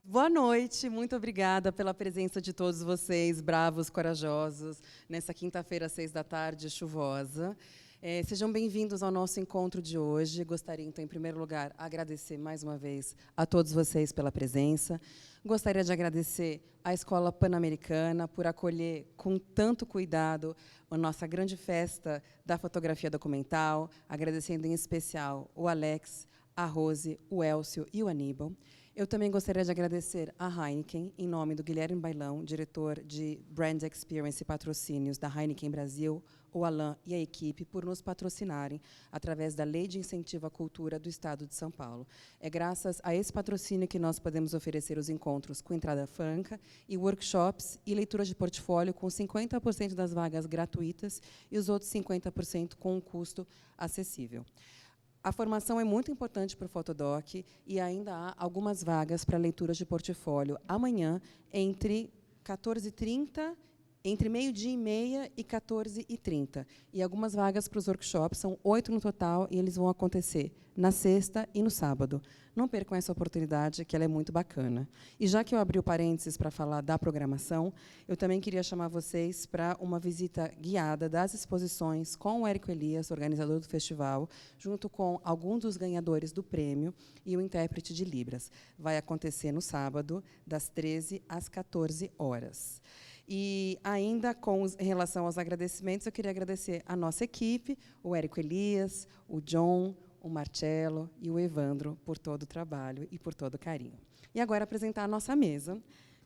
Boa noite, muito obrigada pela presença de todos vocês, bravos, corajosos, nessa quinta-feira, 18h, chuvosa. Sejam bem-vindos ao nosso encontro de hoje. Gostaria, então, em primeiro lugar, agradecer mais uma vez a todos vocês pela presença. Gostaria de agradecer à Escola Pan-Americana por acolher com tanto cuidado a nossa grande festa da fotografia documental, agradecendo em especial o Alex, a Rose, o Elcio e o Aníbal. Eu também gostaria de agradecer à Heineken, em nome do Guilherme Bailão, diretor de Brand Experience e Patrocínios da Heineken Brasil, o Alain e a equipe, por nos patrocinarem através da Lei de Incentivo à Cultura do Estado de São Paulo. É graças a esse patrocínio que nós podemos oferecer os encontros com entrada franca e workshops e leitura de portfólio com 50% das vagas gratuitas e os outros 50% com um custo acessível. A formação é muito importante para o Fotodoc e ainda há algumas vagas para leitura de portfólio amanhã, entre 14h30, entre meio-dia e meia e 14h30. E algumas vagas para os workshops, são 8 no total, e eles vão acontecer na sexta e no sábado. Não percam essa oportunidade, que ela é muito bacana. E já que eu abri o parênteses para falar da programação, eu também queria chamar vocês para uma visita guiada das exposições com o Érico Elias, organizador do festival, junto com alguns dos ganhadores do prêmio e o intérprete de Libras. Vai acontecer no sábado, das 13 às 14 horas. E, ainda em relação aos agradecimentos, eu queria agradecer a nossa equipe, o Érico Elias, o John, o Marcelo e o Evandro, por todo o trabalho e por todo o carinho. E agora apresentar a nossa mesa,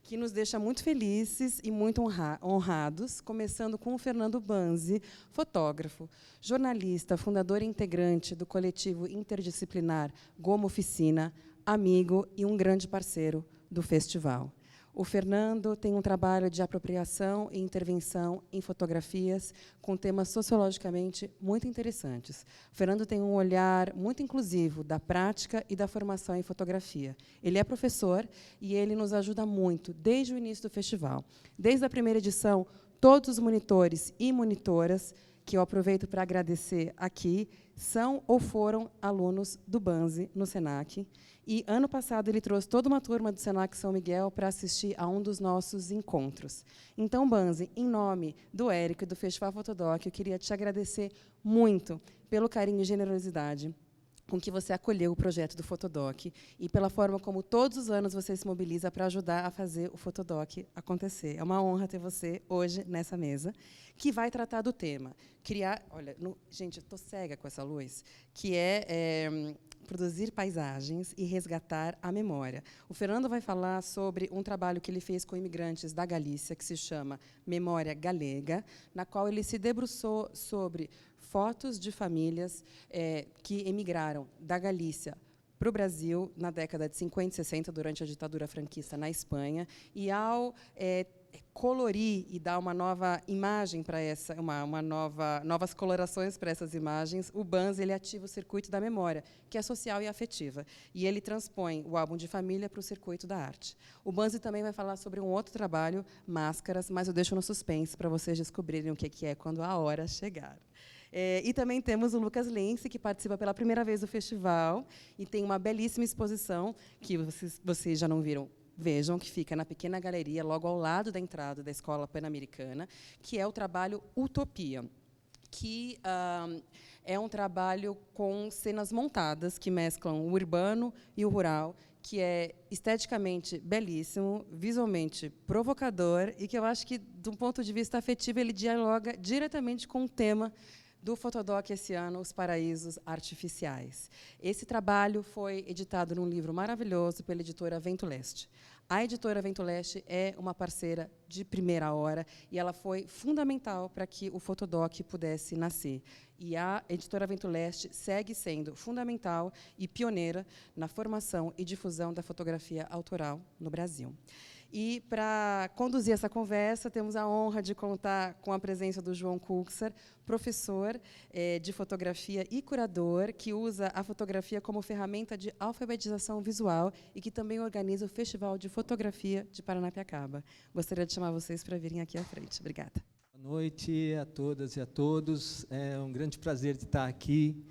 que nos deixa muito felizes e muito honrados, começando com o Fernando Banzi, fotógrafo, jornalista, fundador e integrante do coletivo interdisciplinar Goma Oficina, amigo e um grande parceiro do festival. O Fernando tem um trabalho de apropriação e intervenção em fotografias com temas sociologicamente muito interessantes. O Fernando tem um olhar muito inclusivo da prática e da formação em fotografia. Ele é professor e ele nos ajuda muito desde o início do festival. Desde a primeira edição, todos os monitores e monitoras, que eu aproveito para agradecer aqui, são ou foram alunos do Banzi no Senac. E, ano passado, ele trouxe toda uma turma do Senac São Miguel para assistir a um dos nossos encontros. Então, Banzi, em nome do Érico e do Festival Fotodoc, eu queria te agradecer muito pelo carinho e generosidade com que você acolheu o projeto do Fotodoc e pela forma como todos os anos você se mobiliza para ajudar a fazer o Fotodoc acontecer. É uma honra ter você hoje nessa mesa, que vai tratar do tema. Olha, gente, eu estou cega com essa luz, que produzir paisagens e resgatar a memória. O Fernando vai falar sobre um trabalho que ele fez com imigrantes da Galícia, que se chama Memória Galega, na qual ele se debruçou sobre fotos de famílias que emigraram da Galícia para o Brasil na década de 50 e 60, durante a ditadura franquista na Espanha, e ao colorir e dar uma nova imagem para novas colorações para essas imagens, o Banzi ele ativa o circuito da memória, que é social e afetiva, e ele transpõe o álbum de família para o circuito da arte. O Banzi também vai falar sobre um outro trabalho, Máscaras, mas eu deixo no suspense para vocês descobrirem o que é quando a hora chegar. E também temos o Lucas Lense, que participa pela primeira vez do festival, e tem uma belíssima exposição, que vocês já não viram, vejam, que fica na pequena galeria, logo ao lado da entrada da Escola Pan-Americana, que é o trabalho Utopia. que é um trabalho com cenas montadas que mesclam o urbano e o rural, que é esteticamente belíssimo, visualmente provocador e que eu acho que, de um ponto de vista afetivo, ele dialoga diretamente com o tema do Fotodoc esse ano, Os Paraísos Artificiais. Esse trabalho foi editado num livro maravilhoso pela editora Vento Leste. A editora Vento Leste é uma parceira de primeira hora e ela foi fundamental para que o Fotodoc pudesse nascer. E a editora Vento Leste segue sendo fundamental e pioneira na formação e difusão da fotografia autoral no Brasil. E, para conduzir essa conversa, temos a honra de contar com a presença do João Kuxar, professor de fotografia e curador, que usa a fotografia como ferramenta de alfabetização visual e que também organiza o Festival de Fotografia de Paranapiacaba. Gostaria de chamar vocês para virem aqui à frente. Obrigada. Boa noite a todas e a todos. É um grande prazer de estar aqui.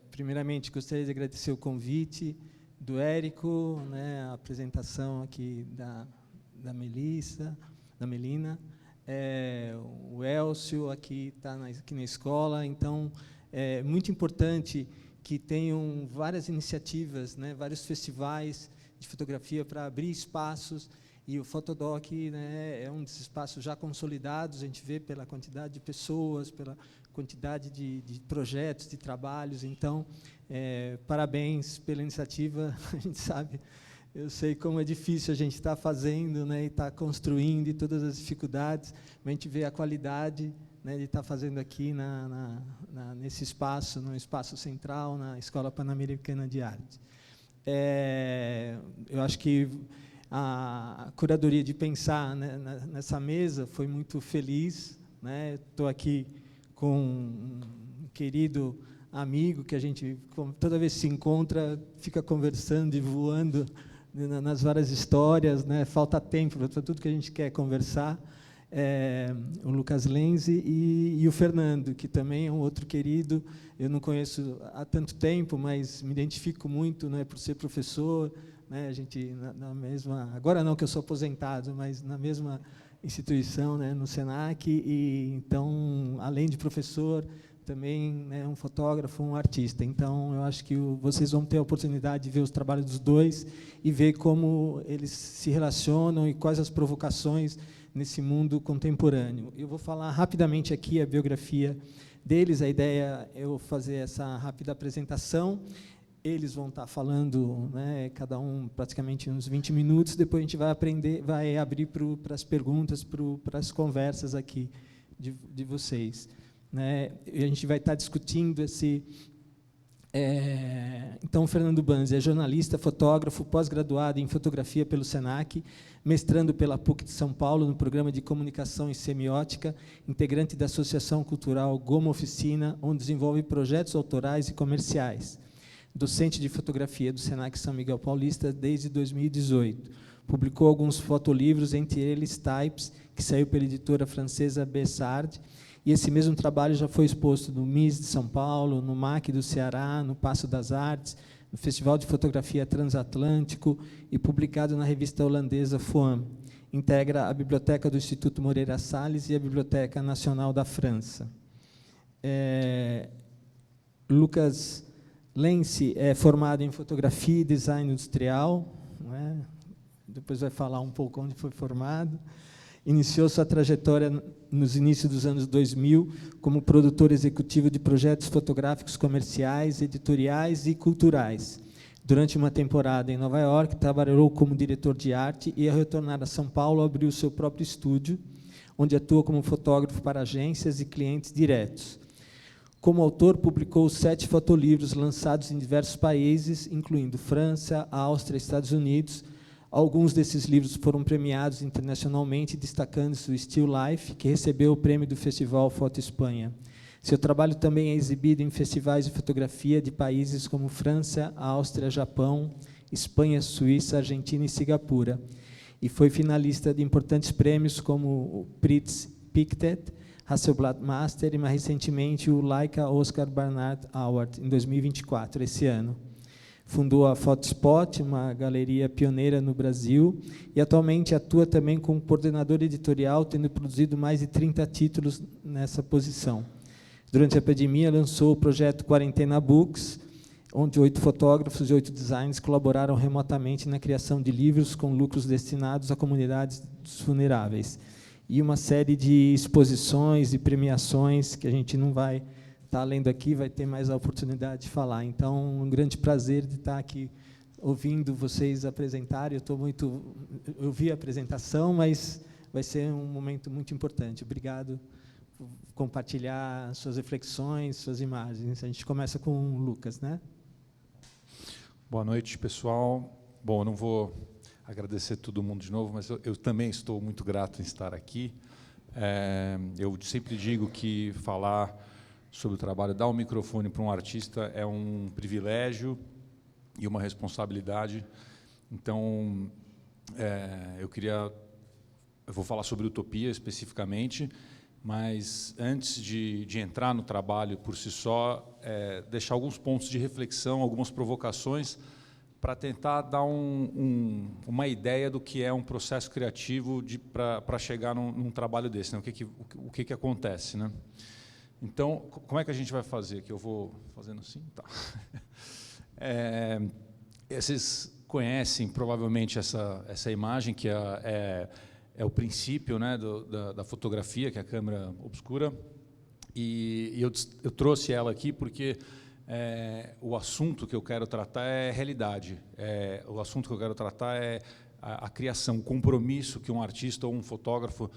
Primeiramente, gostaria de agradecer o convite do Érico, né, a apresentação aqui da Melissa, da Melina, o Elcio aqui está aqui na escola. Então, é muito importante que tenham várias iniciativas, né, vários festivais de fotografia para abrir espaços, e o Fotodoc, né, é um desses espaços já consolidados. A gente vê pela quantidade de pessoas, pela quantidade de projetos, de trabalhos. Então, parabéns pela iniciativa. A gente sabe, eu sei como é difícil a gente estar fazendo, né, e estar construindo, e todas as dificuldades, mas a gente vê a qualidade, né, de estar fazendo aqui nesse espaço, no espaço central, na Escola Pan-Americana de Arte. Eu acho que a curadoria de pensar, né, nessa mesa foi muito feliz, né? Estou aqui com um querido amigo que a gente, toda vez que se encontra, fica conversando e voando nas várias histórias, né? Falta tempo para tudo que a gente quer conversar. O Lucas Lenzi e o Fernando, que também é um outro querido. Eu não conheço há tanto tempo, mas me identifico muito, né, por ser professor, né, a gente na mesma, agora não que eu sou aposentado, mas na mesma instituição, né, no Senac, e então, além de professor, também, né, um fotógrafo, um artista. Então, eu acho que vocês vão ter a oportunidade de ver os trabalhos dos dois e ver como eles se relacionam e quais as provocações nesse mundo contemporâneo. Eu vou falar rapidamente aqui a biografia deles. A ideia é eu fazer essa rápida apresentação. Eles vão estar falando, né, cada um praticamente uns 20 minutos. Depois a gente vai abrir para as perguntas, para as conversas aqui de vocês, né? E a gente vai estar discutindo esse. Então, o Fernando Banzi é jornalista, fotógrafo, pós-graduado em fotografia pelo Senac, mestrando pela PUC de São Paulo no programa de comunicação e semiótica, integrante da Associação Cultural Goma Oficina, onde desenvolve projetos autorais e comerciais. Docente de fotografia do Senac São Miguel Paulista desde 2018. Publicou alguns fotolivros, entre eles Types, que saiu pela editora francesa Bessard, e esse mesmo trabalho já foi exposto no MIS de São Paulo, no MAC do Ceará, no Paço das Artes, no Festival de Fotografia Transatlântico e publicado na revista holandesa FOAM. Integra a Biblioteca do Instituto Moreira Salles e a Biblioteca Nacional da França. Lucas Lenzi é formado em fotografia e design industrial, né? Depois vai falar um pouco onde foi formado. Iniciou sua trajetória nos inícios dos anos 2000 como produtor executivo de projetos fotográficos comerciais, editoriais e culturais. Durante uma temporada em Nova York, trabalhou como diretor de arte e, ao retornar a São Paulo, abriu seu próprio estúdio, onde atua como fotógrafo para agências e clientes diretos. Como autor, publicou 7 fotolivros lançados em diversos países, incluindo França, Áustria, Estados Unidos. Alguns desses livros foram premiados internacionalmente, destacando-se o Still Life, que recebeu o prêmio do Festival Foto Espanha. Seu trabalho também é exibido em festivais de fotografia de países como França, Áustria, Japão, Espanha, Suíça, Argentina e Singapura. E foi finalista de importantes prêmios como o Prix Pictet, Hasselblad Master e, mais recentemente, o Leica Oscar Barnard Award, em 2024, esse ano. Fundou a Fotospot, uma galeria pioneira no Brasil, e atualmente atua também como coordenador editorial, tendo produzido mais de 30 títulos nessa posição. durante a pandemia, lançou o projeto Quarentena Books, onde 8 fotógrafos e 8 designers colaboraram remotamente na criação de livros com lucros destinados a comunidades vulneráveis. E uma série de exposições e premiações que a gente não vai estar lendo aqui, vai ter mais a oportunidade de falar. Então, um grande prazer de estar aqui ouvindo vocês apresentarem. Eu vi a apresentação, mas vai ser um momento muito importante. Obrigado por compartilhar suas reflexões, suas imagens. A gente começa com o Lucas, né? Boa noite, pessoal. Bom, eu não vou agradecer todo mundo de novo, mas eu também estou muito grato em estar aqui. Eu sempre digo que falar sobre o trabalho, dar um microfone para um artista é um privilégio e uma responsabilidade. Então, eu vou falar sobre utopia especificamente, mas antes de entrar no trabalho por si só, deixar alguns pontos de reflexão, algumas provocações, para tentar dar uma ideia do que é um processo criativo para chegar num trabalho desse, né? O que acontece, né? Então, como é que a gente vai fazer? Que eu vou fazendo assim? Tá. Vocês conhecem, provavelmente, essa imagem, que é o princípio, né, da fotografia, que é a câmera obscura, e eu trouxe ela aqui porque o assunto que eu quero tratar é realidade. O assunto que eu quero tratar é a criação, o compromisso que um artista ou um fotógrafo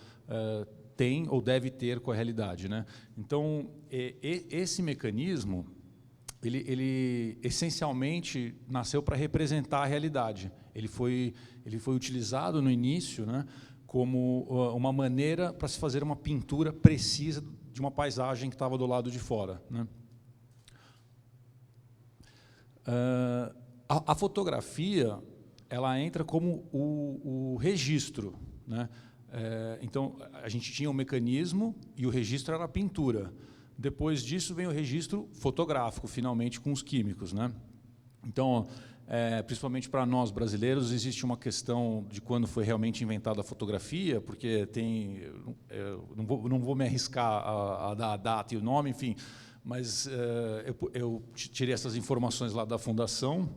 tem ou deve ter com a realidade, né? Então, esse mecanismo, ele essencialmente nasceu para representar a realidade. Ele foi utilizado no início, né, como uma maneira para se fazer uma pintura precisa de uma paisagem que estava do lado de fora, né? A fotografia, ela entra como o registro, né? Então, a gente tinha um mecanismo e o registro era a pintura. Depois disso vem o registro fotográfico, finalmente, com os químicos, né? Então, principalmente para nós brasileiros, existe uma questão de quando foi realmente inventada a fotografia, porque não vou me arriscar a dar a data e o nome, enfim, mas eu tirei essas informações lá da fundação,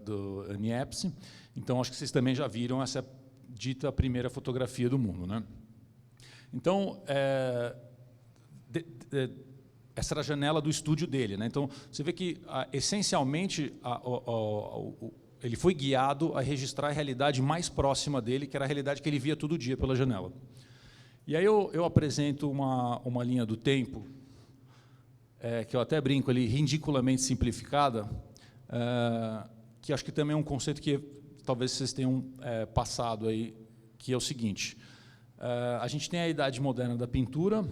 do ANIEPS, então acho que vocês também já viram essa dita primeira fotografia do mundo, né? Então, essa era a janela do estúdio dele, né? Então, você vê que, essencialmente, ele foi guiado a registrar a realidade mais próxima dele, que era a realidade que ele via todo dia pela janela. E aí eu apresento uma linha do tempo, que eu até brinco ali, ridiculamente simplificada, que acho que também é um conceito que talvez vocês tenham passado aí, que é o seguinte: a gente tem a idade moderna da pintura,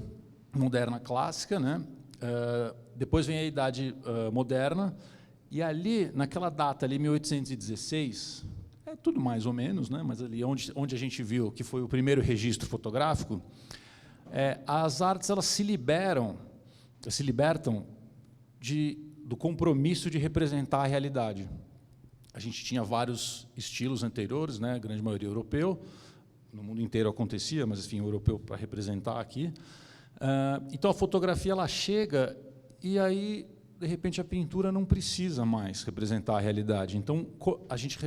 moderna clássica, né? Depois vem a idade moderna, e ali, naquela data ali, 1816, tudo mais ou menos, né? Mas ali onde a gente viu que foi o primeiro registro fotográfico, as artes elas se libertam do compromisso de representar a realidade. A gente tinha vários estilos anteriores, né? A grande maioria europeu, no mundo inteiro acontecia, mas enfim, europeu para representar aqui. Então a fotografia ela chega e aí de repente a pintura não precisa mais representar a realidade. Então a gente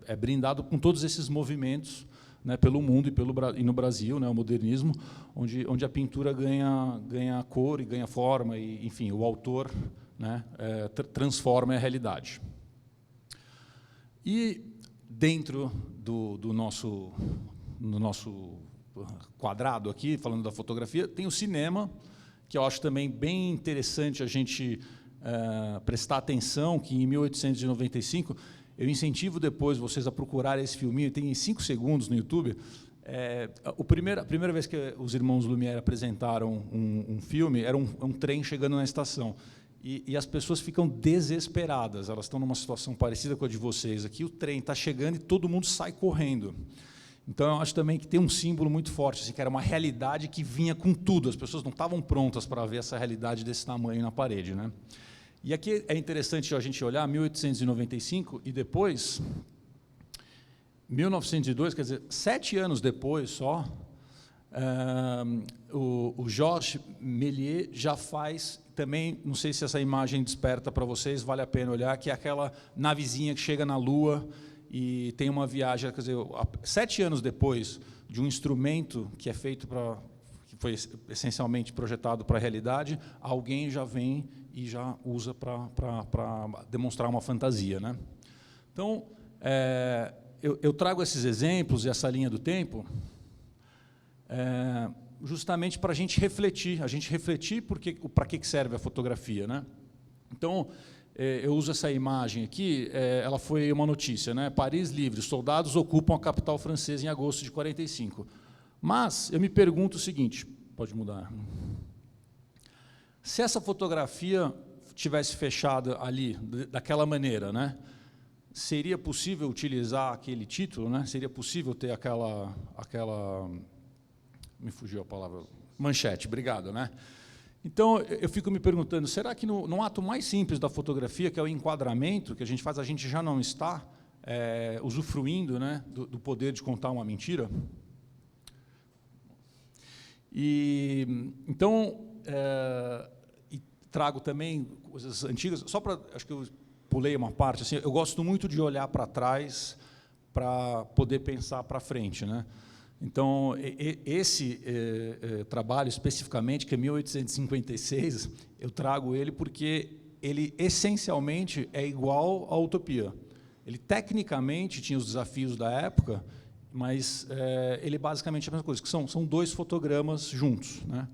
é brindado com todos esses movimentos, né, pelo mundo e no Brasil, né, o modernismo, onde a pintura ganha cor e ganha forma e, enfim, o autor, né, transforma a realidade. E dentro do nosso quadrado aqui, falando da fotografia, tem o cinema, que eu acho também bem interessante a gente prestar atenção, que em 1895, eu incentivo depois vocês a procurarem esse filminho, tem 5 segundos no YouTube. A primeira vez que os irmãos Lumière apresentaram um filme, era um trem chegando na estação. E as pessoas ficam desesperadas, elas estão numa situação parecida com a de vocês aqui, o trem está chegando e todo mundo sai correndo. Então, eu acho também que tem um símbolo muito forte, assim, que era uma realidade que vinha com tudo, as pessoas não estavam prontas para ver essa realidade desse tamanho na parede, né? E aqui é interessante a gente olhar 1895 e depois, 1902, quer dizer, 7 anos depois só, O Georges Méliès já faz também, não sei se essa imagem desperta para vocês, vale a pena olhar, que é aquela navezinha que chega na Lua e tem uma viagem, quer dizer, 7 anos depois de um instrumento que é feito que foi essencialmente projetado para a realidade, alguém já vem e já usa para demonstrar uma fantasia, né? Então, eu trago esses exemplos e essa linha do tempo justamente para a gente refletir para que serve a fotografia, né? Então, eu uso essa imagem aqui, ela foi uma notícia, né? Paris livre, soldados ocupam a capital francesa em agosto de 45. Mas eu me pergunto o seguinte, pode mudar. Se essa fotografia tivesse fechada ali, daquela maneira, né? Seria possível utilizar aquele título, né? Seria possível ter aquela me fugiu a palavra, manchete, obrigado, né? Então, eu fico me perguntando, será que no ato mais simples da fotografia, que é o enquadramento que a gente faz, a gente já não está usufruindo, né, do poder de contar uma mentira? Então, e trago também coisas antigas, só para, acho que eu pulei uma parte, assim, eu gosto muito de olhar para trás para poder pensar para frente, né? Então, esse trabalho, especificamente, que é 1856, eu trago ele porque ele, essencialmente, é igual à Utopia. Ele, tecnicamente, tinha os desafios da época, mas ele basicamente é a mesma coisa, que são 2 fotogramas juntos, né?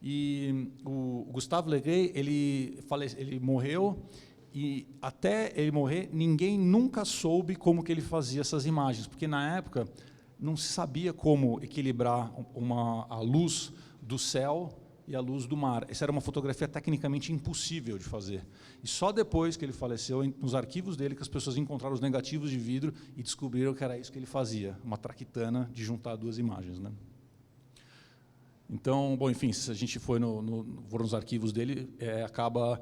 E o Gustave Le Gray, ele morreu, e até ele morrer, ninguém nunca soube como que ele fazia essas imagens, porque, na época, não se sabia como equilibrar a luz do céu e a luz do mar. Essa era uma fotografia tecnicamente impossível de fazer. E só depois que ele faleceu, nos arquivos dele, que as pessoas encontraram os negativos de vidro e descobriram que era isso que ele fazia, uma traquitana de juntar 2 imagens, né? Então, bom, enfim, se a gente for nos arquivos dele, acaba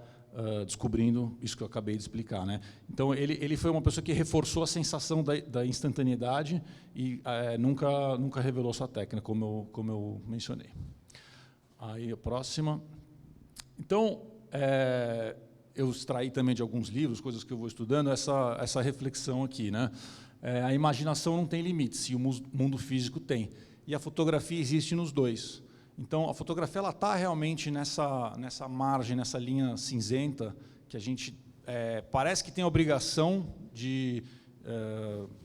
descobrindo isso que eu acabei de explicar, né? Então, ele foi uma pessoa que reforçou a sensação da instantaneidade e nunca revelou sua técnica, como eu mencionei. Aí, a próxima. Então, eu extraí também de alguns livros, coisas que eu vou estudando, essa reflexão aqui, né? A imaginação não tem limites, e o mundo físico tem. E a fotografia existe nos 2. Então, a fotografia está realmente nessa margem, nessa linha cinzenta, que a gente parece que tem a obrigação de,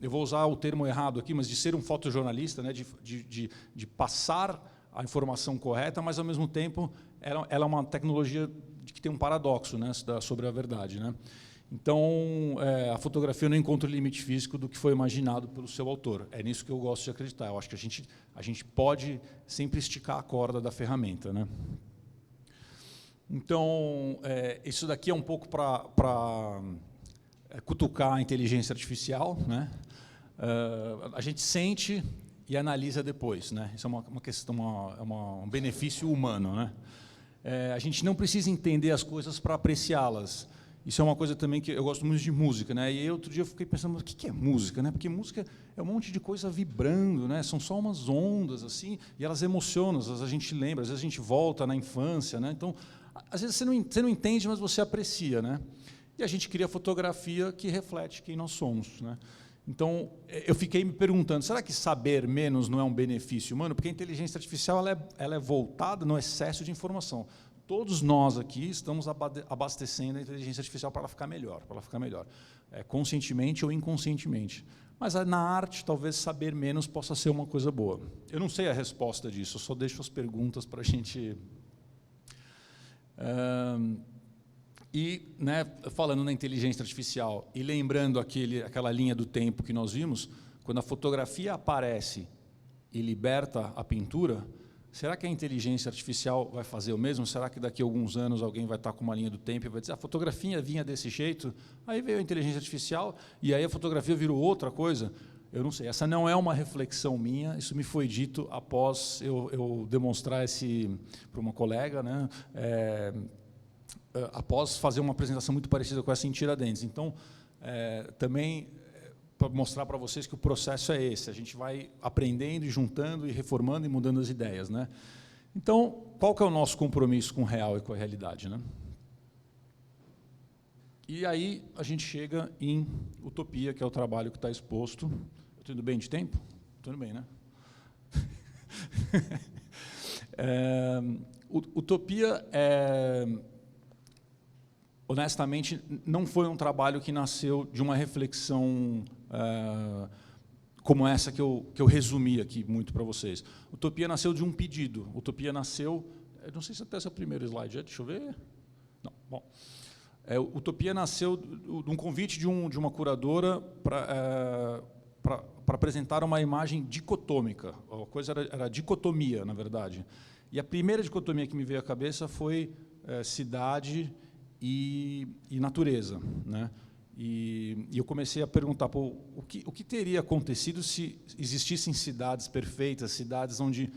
eu vou usar o termo errado aqui, mas de ser um fotojornalista, né, de passar a informação correta, mas, ao mesmo tempo, ela é uma tecnologia que tem um paradoxo, né, sobre a verdade, né? Então, a fotografia não encontra o limite físico do que foi imaginado pelo seu autor. É nisso que eu gosto de acreditar. Eu acho que a gente pode sempre esticar a corda da ferramenta, né? Então, isso daqui é um pouco para cutucar a inteligência artificial, né? A gente sente e analisa depois, né? Isso é uma questão, um benefício humano, né? A gente não precisa entender as coisas para apreciá-las. Isso é uma coisa também que eu gosto muito de música, né? E outro dia eu fiquei pensando, mas o que é música, né? Porque música é um monte de coisa vibrando, né? São só umas ondas assim, e elas emocionam, às vezes a gente lembra, às vezes a gente volta na infância, né? Então, às vezes você não entende, mas você aprecia, né? E a gente cria fotografia que reflete quem nós somos, né? Então, eu fiquei me perguntando, será que saber menos não é um benefício humano? Porque a inteligência artificial ela é voltada no excesso de informação. Todos nós aqui estamos abastecendo a inteligência artificial para ela ficar melhor, conscientemente ou inconscientemente. Mas na arte, talvez saber menos possa ser uma coisa boa. Eu não sei a resposta disso, eu só deixo as perguntas para a gente... né, falando na inteligência artificial e lembrando aquela linha do tempo que nós vimos, quando a fotografia aparece e liberta a pintura, será que a inteligência artificial vai fazer o mesmo? Será que daqui a alguns anos alguém vai estar com uma linha do tempo e vai dizer a fotografia vinha desse jeito, aí veio a inteligência artificial e aí a fotografia virou outra coisa? Eu não sei, essa não é uma reflexão minha, isso me foi dito após eu demonstrar para uma colega, né, após fazer uma apresentação muito parecida com essa em Tiradentes. Então, também mostrar para vocês que o processo é esse. A gente vai aprendendo e juntando e reformando e mudando as ideias, né? Então, qual que é o nosso compromisso com o real e com a realidade, né? E aí a gente chega em Utopia, que é o trabalho que está exposto. Estou indo bem de tempo? Estou indo bem, né? Utopia, honestamente, não foi um trabalho que nasceu de uma reflexão como essa que eu resumi aqui muito para vocês. Utopia nasceu de um pedido. Utopia nasceu... Eu não sei se até esse é o primeiro slide. Deixa eu ver. Não, bom. Utopia nasceu de um convite de uma curadora para apresentar uma imagem dicotômica. A coisa era dicotomia, na verdade. E a primeira dicotomia que me veio à cabeça foi cidade e natureza, né? E eu comecei a perguntar, pô, o que teria acontecido se existissem cidades perfeitas, cidades onde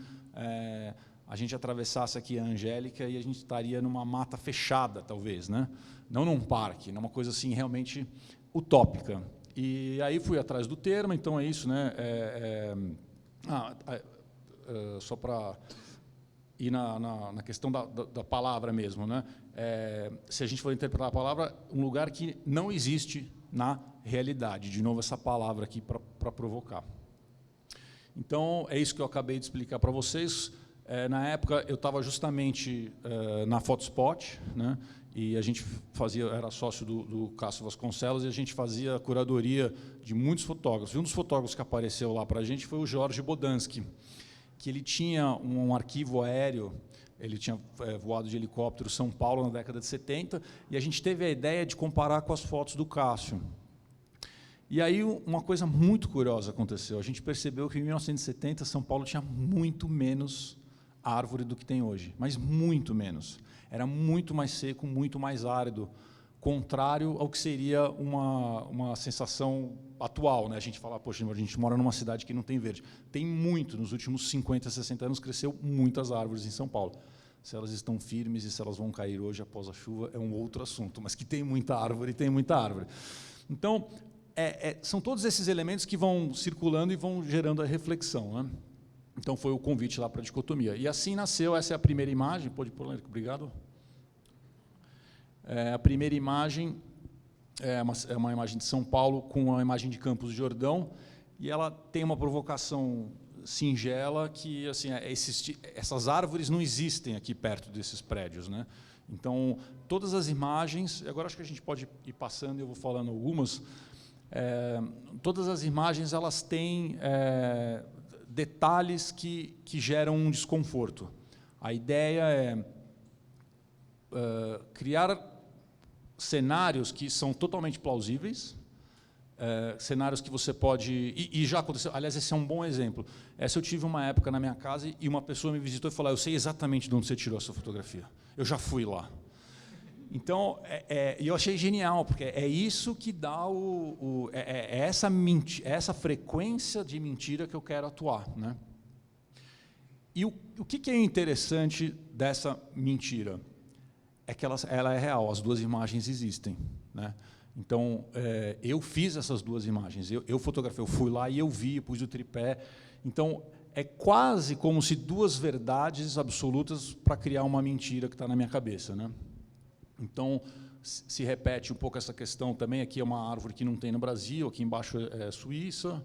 a gente atravessasse aqui a Angélica e a gente estaria numa mata fechada, talvez, né? Não num parque, numa coisa assim realmente utópica. E aí fui atrás do termo, então é isso, né? Só para ir na questão da palavra mesmo, né? Se a gente for interpretar a palavra, um lugar que não existe na realidade. De novo, essa palavra aqui para provocar. Então, é isso que eu acabei de explicar para vocês. Na época, eu estava justamente na Fotospot, né? E a gente era sócio do Cássio Vasconcelos, e a gente fazia curadoria de muitos fotógrafos. E um dos fotógrafos que apareceu lá para a gente foi o Jorge Bodansky, que ele tinha um arquivo aéreo, ele tinha voado de helicóptero São Paulo na década de 70, e a gente teve a ideia de comparar com as fotos do Cássio. E aí uma coisa muito curiosa aconteceu. A gente percebeu que em 1970 São Paulo tinha muito menos árvore do que tem hoje, mas muito menos. Era muito mais seco, muito mais árido, contrário ao que seria uma sensação atual, né? A gente fala, poxa, a gente mora numa cidade que não tem verde. Tem muito, nos últimos 50, 60 anos, cresceu muitas árvores em São Paulo. Se elas estão firmes e se elas vão cair hoje após a chuva, é um outro assunto, mas que tem muita árvore, tem muita árvore. Então, são todos esses elementos que vão circulando e vão gerando a reflexão, né? Então, foi o convite lá para a dicotomia. E assim nasceu, essa é a primeira imagem. Pode pôr, Lérico, obrigado. A primeira imagem é uma imagem de São Paulo com uma imagem de Campos do Jordão, e ela tem uma provocação singela que, assim, essas árvores não existem aqui perto desses prédios, né? Então, todas as imagens, agora acho que a gente pode ir passando, eu vou falando algumas, todas as imagens elas têm detalhes que geram um desconforto. A ideia é criar cenários que são totalmente plausíveis, cenários que você pode... E já aconteceu, aliás, esse é um bom exemplo. Eu tive uma época na minha casa e uma pessoa me visitou e falou, eu sei exatamente de onde você tirou essa fotografia. Eu já fui lá. Então, eu achei genial, porque é isso que dá essa frequência de mentira que eu quero atuar, né? E o que é interessante dessa mentira? É que ela é real, as duas imagens existem, né? Então, eu fiz essas duas imagens, eu fotografei, eu fui lá e eu vi, pus o tripé. Então, é quase como se duas verdades absolutas para criar uma mentira que está na minha cabeça, né? Então, se repete um pouco essa questão também. Aqui é uma árvore que não tem no Brasil, aqui embaixo é Suíça.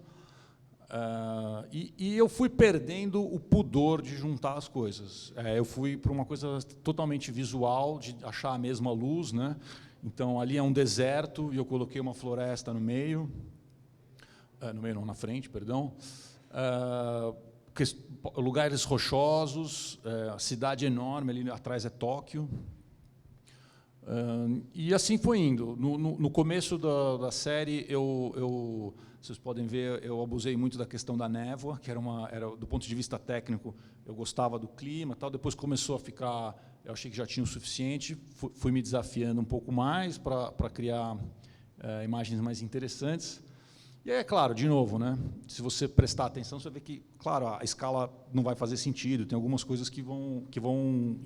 E eu fui perdendo o pudor de juntar as coisas. Eu fui para uma coisa totalmente visual, de achar a mesma luz, né? Então, ali é um deserto, e eu coloquei uma floresta no meio. No meio não, na frente, perdão. Lugares rochosos, a cidade enorme, ali atrás é Tóquio. E assim foi indo. No começo da série, vocês podem ver, eu abusei muito da questão da névoa, que era do ponto de vista técnico, eu gostava do clima, tal. Depois começou a ficar, eu achei que já tinha o suficiente, fui me desafiando um pouco mais para criar imagens mais interessantes. E aí, é claro, de novo, né? Se você prestar atenção, você vê que, claro, a escala não vai fazer sentido, tem algumas coisas que vão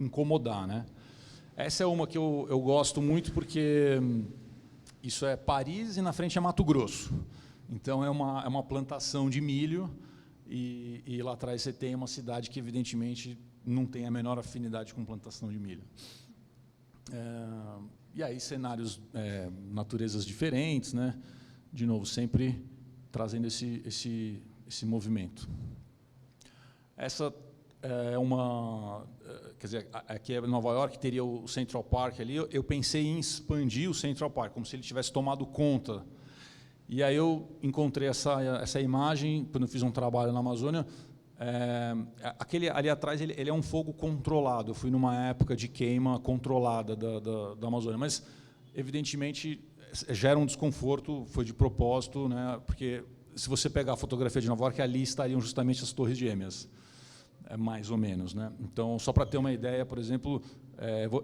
incomodar, né? Essa é uma que eu gosto muito, porque isso é Paris e na frente é Mato Grosso. Então, é uma plantação de milho, e lá atrás você tem uma cidade que, evidentemente, não tem a menor afinidade com plantação de milho. E aí, cenários, naturezas diferentes, né? De novo, sempre trazendo esse movimento. Essa é uma... Quer dizer, aqui é Nova York, teria o Central Park ali. Eu pensei em expandir o Central Park, como se ele tivesse tomado conta. E aí eu encontrei essa imagem, quando eu fiz um trabalho na Amazônia. Aquele ali atrás ele é um fogo controlado. Eu fui numa época de queima controlada da Amazônia, mas, evidentemente, gera um desconforto, foi de propósito, né? Porque, se você pegar a fotografia de Nova York, ali estariam justamente as Torres Gêmeas, mais ou menos, né? Então, só para ter uma ideia, por exemplo,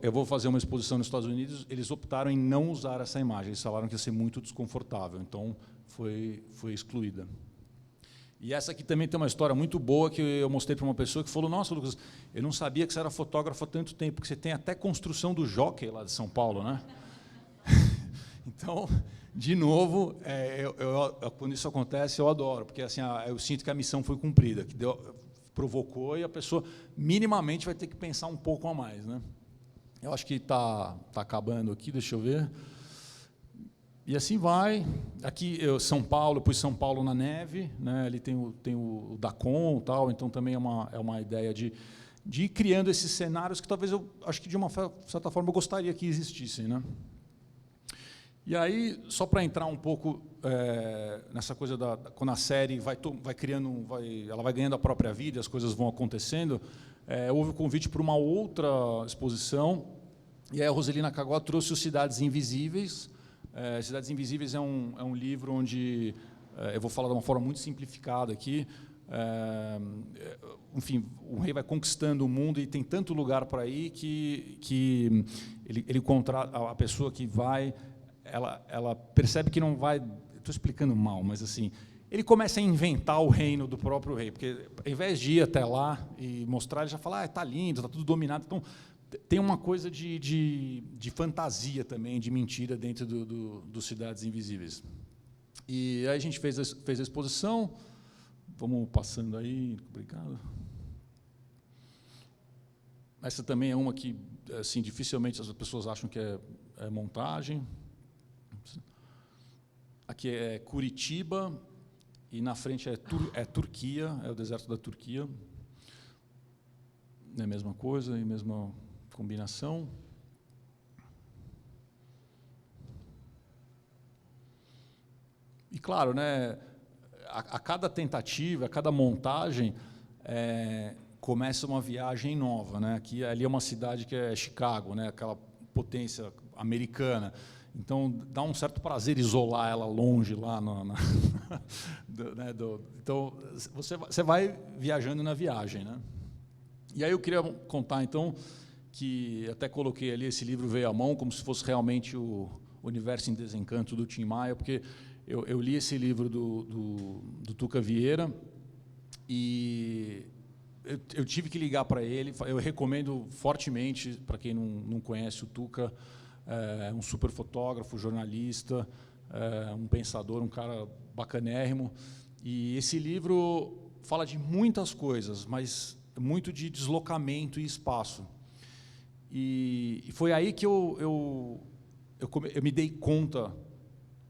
eu vou fazer uma exposição nos Estados Unidos, eles optaram em não usar essa imagem, eles falaram que ia ser muito desconfortável, então foi excluída. E essa aqui também tem uma história muito boa que eu mostrei para uma pessoa que falou: nossa, Lucas, eu não sabia que você era fotógrafo há tanto tempo, porque você tem até construção do Jockey lá de São Paulo, né? Então, de novo, quando isso acontece, eu adoro, porque assim, eu sinto que a missão foi cumprida, que provocou, e a pessoa minimamente vai ter que pensar um pouco a mais, né? Eu acho que está acabando aqui, deixa eu ver. E assim vai. Aqui, São Paulo, eu pus São Paulo na neve, né? Ali tem o Dacon e tal, então também é uma ideia de ir criando esses cenários que talvez eu acho que, de uma certa forma, eu gostaria que existissem, né? E aí, só para entrar um pouco nessa coisa quando a série vai criando, ela vai ganhando a própria vida, as coisas vão acontecendo, houve o convite para uma outra exposição, e aí a Roselina Caguá trouxe os Cidades Invisíveis. Cidades Invisíveis é um livro onde, eu vou falar de uma forma muito simplificada aqui, enfim, o rei vai conquistando o mundo e tem tanto lugar para ir que ele contrata a pessoa que vai. Ela percebe que não vai... Estou explicando mal, mas assim, ele começa a inventar o reino do próprio rei, porque, ao invés de ir até lá e mostrar, ele já fala: está lindo, está tudo dominado. Então, tem uma coisa de fantasia também, de mentira dentro do Cidades Invisíveis. E aí a gente fez a exposição. Vamos passando aí, obrigado. Essa também é uma que, assim, dificilmente as pessoas acham que é montagem. Aqui é Curitiba, e na frente é Turquia, é o deserto da Turquia. É a mesma coisa, e mesma combinação. E, claro, né, a cada tentativa, a cada montagem, começa uma viagem nova, né? Ali é uma cidade que é Chicago, né, aquela potência americana. Então, dá um certo prazer isolar ela longe lá. Então, você vai viajando na viagem, né? E aí eu queria contar, então, que até coloquei ali, esse livro veio à mão, como se fosse realmente o Universo em Desencanto, do Tim Maia, porque eu li esse livro do Tuca Vieira, e eu tive que ligar para ele. Eu recomendo fortemente, para quem não conhece o Tuca. É um super fotógrafo, jornalista, um pensador, um cara bacanérrimo. E esse livro fala de muitas coisas, mas muito de deslocamento e espaço. E foi aí que eu me dei conta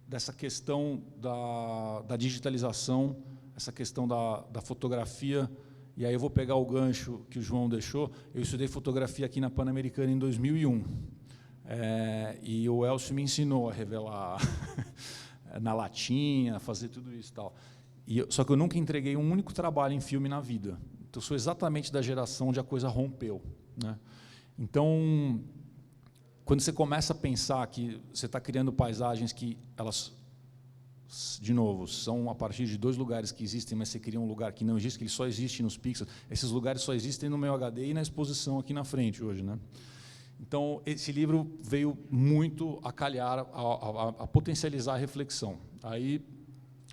dessa questão da digitalização, essa questão da fotografia. E aí eu vou pegar o gancho que o João deixou. Eu estudei fotografia aqui na Pan-Americana em 2001. E o Elcio me ensinou a revelar na latinha, a fazer tudo isso e tal. Só que eu nunca entreguei um único trabalho em filme na vida. Então, eu sou exatamente da geração onde a coisa rompeu, né? Então, quando você começa a pensar que você está criando paisagens que elas, de novo, são a partir de dois lugares que existem, mas você cria um lugar que não existe, que ele só existe nos pixels. Esses lugares só existem no meu HD e na exposição aqui na frente hoje, né? Então, esse livro veio muito a calhar, a potencializar a reflexão. Aí,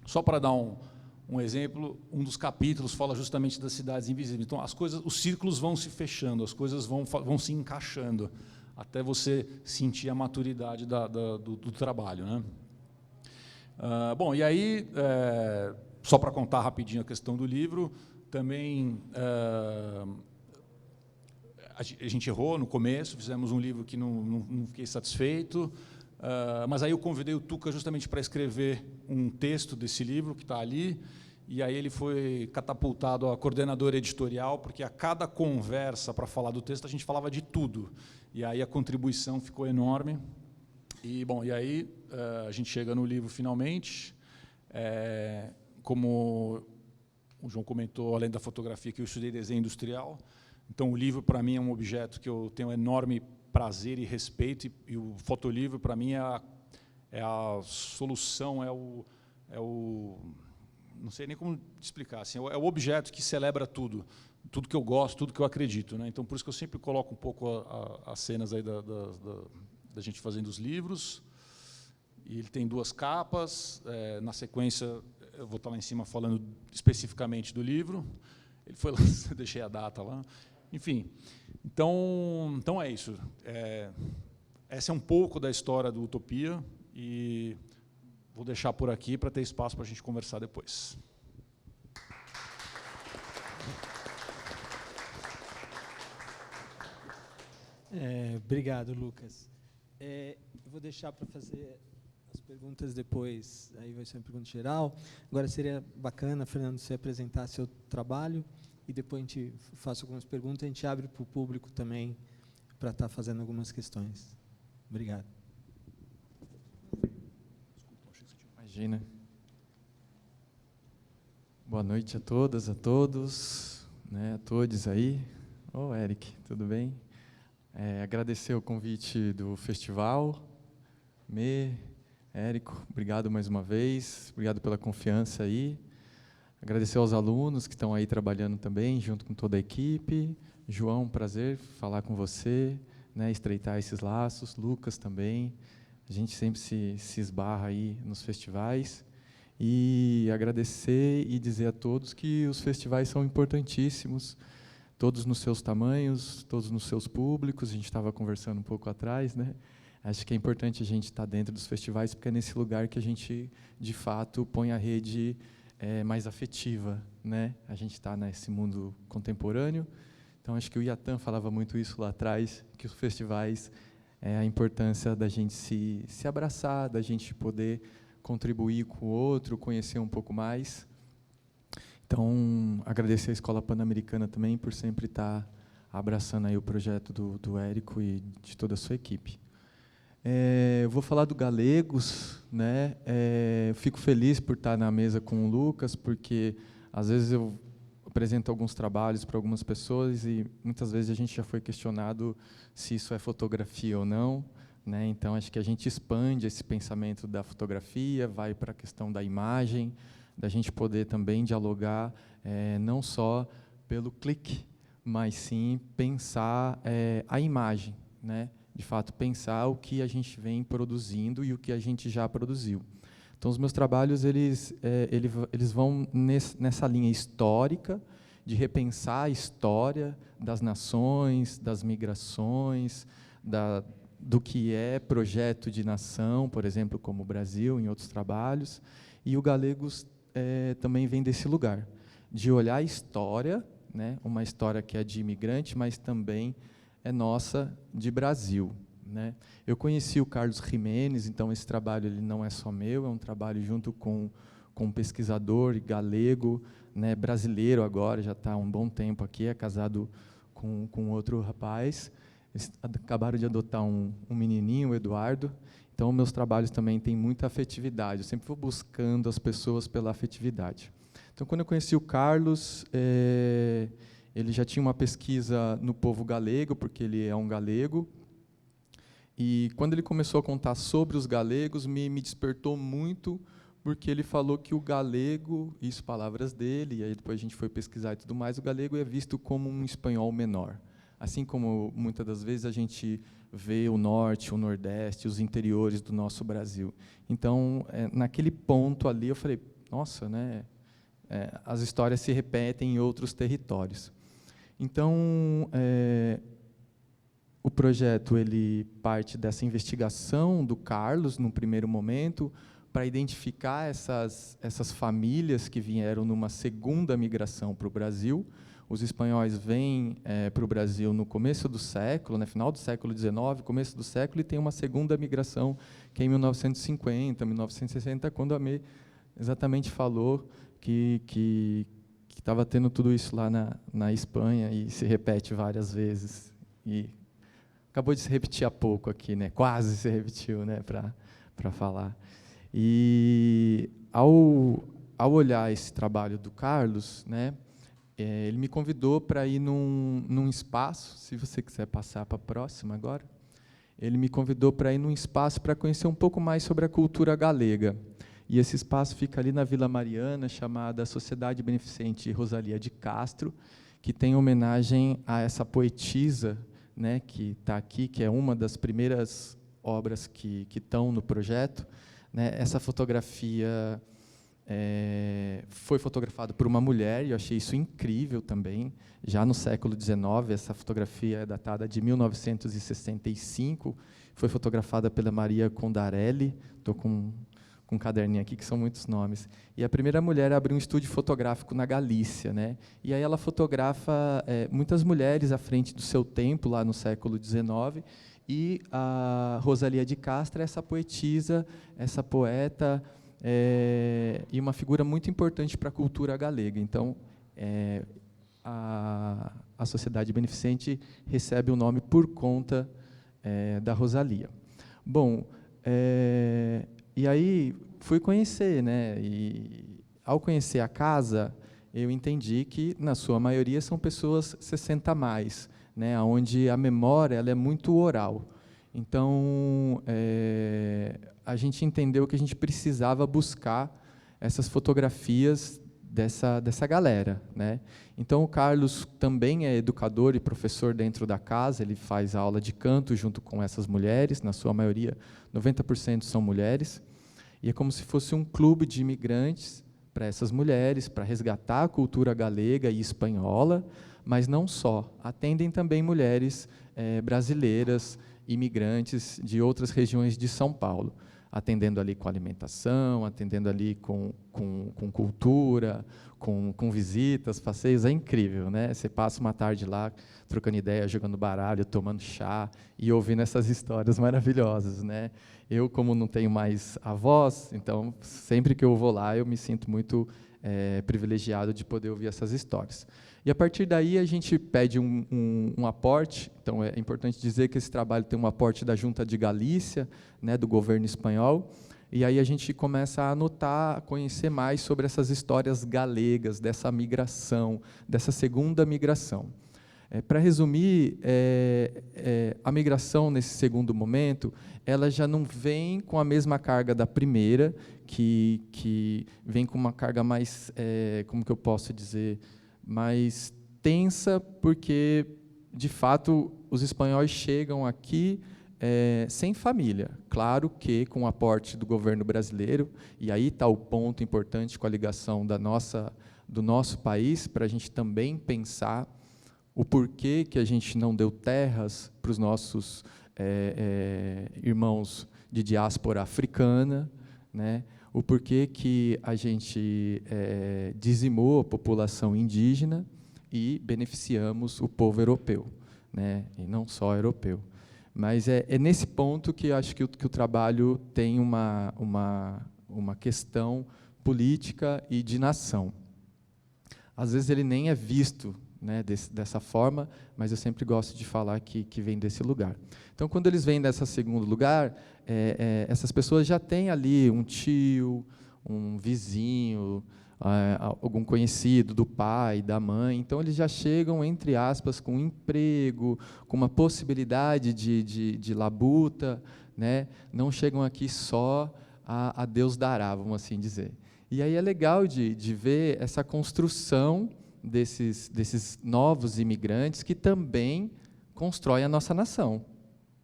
só para dar um exemplo, um dos capítulos fala justamente das cidades invisíveis. Então, os círculos vão se fechando, as coisas vão se encaixando, até você sentir a maturidade do trabalho, né? Bom, e aí, só para contar rapidinho a questão do livro, também a gente errou no começo, fizemos um livro que não fiquei satisfeito, mas aí eu convidei o Tuca justamente para escrever um texto desse livro que está ali, e aí ele foi catapultado a coordenador editorial, porque a cada conversa para falar do texto a gente falava de tudo, e aí a contribuição ficou enorme. E, bom, e aí a gente chega no livro finalmente. Como o João comentou, além da fotografia, que eu estudei desenho industrial, então o livro para mim é um objeto que eu tenho um enorme prazer e respeito, e o fotolivro para mim é a solução, não sei nem como explicar, assim, é o objeto que celebra tudo que eu gosto, tudo que eu acredito, né? Então por isso que eu sempre coloco um pouco as cenas aí da gente fazendo os livros. E ele tem 2 capas. Na sequência, eu vou estar lá em cima falando especificamente do livro. Ele foi lá, deixei a data lá. Enfim, então é isso. Essa é um pouco da história do Utopia, e vou deixar por aqui para ter espaço para a gente conversar depois. Obrigado, Lucas. Eu vou deixar para fazer as perguntas depois, aí vai ser uma pergunta geral. Agora seria bacana, Fernando, você apresentar seu trabalho, e depois a gente faça algumas perguntas, a gente abre para o público também, para estar fazendo algumas questões. Obrigado. Imagina. Boa noite a todas, a todos, né, a todos aí. Eric, tudo bem? Agradecer o convite do festival. Érico, obrigado mais uma vez, obrigado pela confiança aí. Agradecer aos alunos que estão aí trabalhando também, junto com toda a equipe. João, prazer falar com você, né, estreitar esses laços. Lucas também, a gente sempre se esbarra aí nos festivais. E agradecer e dizer a todos que os festivais são importantíssimos, todos nos seus tamanhos, todos nos seus públicos. A gente estava conversando um pouco atrás, né? Acho que é importante a gente estar dentro dos festivais, porque é nesse lugar que a gente, de fato, põe a rede mais afetiva, né? A gente está nesse mundo contemporâneo. Então, acho que o Iatan falava muito isso lá atrás, que os festivais, a importância da gente se abraçar, da gente poder contribuir com o outro, conhecer um pouco mais. Então, agradecer à Escola Pan-Americana também por sempre estar abraçando aí o projeto do Érico e de toda a sua equipe. Eu vou falar do Galegos, né? Eu fico feliz por estar na mesa com o Lucas, porque às vezes eu apresento alguns trabalhos para algumas pessoas e muitas vezes a gente já foi questionado se isso é fotografia ou não, né? Então acho que a gente expande esse pensamento da fotografia, vai para a questão da imagem, da gente poder também dialogar não só pelo clique, mas sim pensar a imagem, né? De fato, pensar o que a gente vem produzindo e o que a gente já produziu. Então, os meus trabalhos eles vão nessa linha histórica, de repensar a história das nações, das migrações, do que é projeto de nação, por exemplo, como o Brasil, em outros trabalhos. E o Galegos também vem desse lugar, de olhar a história, né, uma história que é de imigrante, mas também é nossa, de Brasil, né? Eu conheci o Carlos Jimenez, então esse trabalho ele não é só meu, é um trabalho junto com um pesquisador galego, né, brasileiro agora, já está há um bom tempo aqui, é casado com outro rapaz. Eles acabaram de adotar um menininho, o Eduardo. Então, meus trabalhos também têm muita afetividade. Eu sempre vou buscando as pessoas pela afetividade. Então, quando eu conheci o Carlos, ele já tinha uma pesquisa no povo galego, porque ele é um galego. E, quando ele começou a contar sobre os galegos, me despertou muito, porque ele falou que o galego, isso palavras dele, e aí depois a gente foi pesquisar e tudo mais, o galego é visto como um espanhol menor. Assim como, muitas das vezes, a gente vê o norte, o nordeste, os interiores do nosso Brasil. Então, naquele ponto ali, eu falei, nossa, né, as histórias se repetem em outros territórios. Então, o projeto ele parte dessa investigação do Carlos, no primeiro momento, para identificar essas famílias que vieram numa segunda migração para o Brasil. Os espanhóis vêm para o Brasil no começo do século, né, final do século XIX, começo do século, e tem uma segunda migração, que é em 1950, 1960, quando a Mê exatamente falou que estava tendo tudo isso lá na Espanha, e se repete várias vezes. E acabou de se repetir há pouco aqui, né? Quase se repetiu, né, para falar. E, ao olhar esse trabalho do Carlos, né, ele me convidou para ir num espaço, se você quiser passar para a próxima agora, ele me convidou para ir num espaço para conhecer um pouco mais sobre a cultura galega. E esse espaço fica ali na Vila Mariana, chamada Sociedade Beneficente Rosalía de Castro, que tem homenagem a essa poetisa, né, que está aqui, que é uma das primeiras obras que estão no projeto. Né? Essa fotografia foi fotografada por uma mulher, e eu achei isso incrível também. Já no século XIX, essa fotografia é datada de 1965, foi fotografada pela Maria Condarelli. Estou com um caderninho aqui, que são muitos nomes. E a primeira mulher a abrir um estúdio fotográfico na Galícia, né? E aí ela fotografa muitas mulheres à frente do seu tempo, lá no século XIX, e a Rosalía de Castro é essa poetisa, essa poeta, e uma figura muito importante para a cultura galega. Então, a Sociedade Beneficente recebe o nome por conta da Rosalía. Bom, e aí fui conhecer, né? E ao conhecer a casa, eu entendi que na sua maioria são pessoas 60 a mais, né? Onde a memória ela é muito oral. Então a gente entendeu que a gente precisava buscar essas fotografias dessa galera, né? Então o Carlos também é educador e professor dentro da casa. Ele faz aula de canto junto com essas mulheres, na sua maioria 90% são mulheres. E é como se fosse um clube de imigrantes para essas mulheres, para resgatar a cultura galega e espanhola, mas não só, atendem também mulheres brasileiras, imigrantes de outras regiões de São Paulo, atendendo ali com alimentação, atendendo ali com cultura, com visitas, passeios. É incrível, né? Você passa uma tarde lá, trocando ideia, jogando baralho, tomando chá e ouvindo essas histórias maravilhosas, né? Eu, como não tenho mais avós, então, sempre que eu vou lá, eu me sinto muito privilegiado de poder ouvir essas histórias. E, a partir daí, a gente pede um aporte. Então, é importante dizer que esse trabalho tem um aporte da Junta de Galícia, né, do governo espanhol, e aí a gente começa a anotar, a conhecer mais sobre essas histórias galegas, dessa migração, dessa segunda migração. Para resumir, a migração, nesse segundo momento, ela já não vem com a mesma carga da primeira, que vem com uma carga mais, como que eu posso dizer, mais tensa, porque, de fato, os espanhóis chegam aqui sem família. Claro que com o aporte do governo brasileiro, e aí está o ponto importante com a ligação do nosso país, para a gente também pensar o porquê que a gente não deu terras para os nossos irmãos de diáspora africana, né? O porquê que a gente dizimou a população indígena e beneficiamos o povo europeu, né? E não só europeu. Mas é nesse ponto que eu acho que o trabalho tem uma questão política e de nação. Às vezes ele nem é visto, né, dessa forma, mas eu sempre gosto de falar que vem desse lugar. Então, quando eles vêm desse segundo lugar, essas pessoas já têm ali um tio, um vizinho, algum conhecido do pai, da mãe. Então, eles já chegam, entre aspas, com um emprego, com uma possibilidade de labuta, né? Não chegam aqui só a Deus dará, vamos assim dizer. E aí é legal de ver essa construção desses novos imigrantes que também constroem a nossa nação.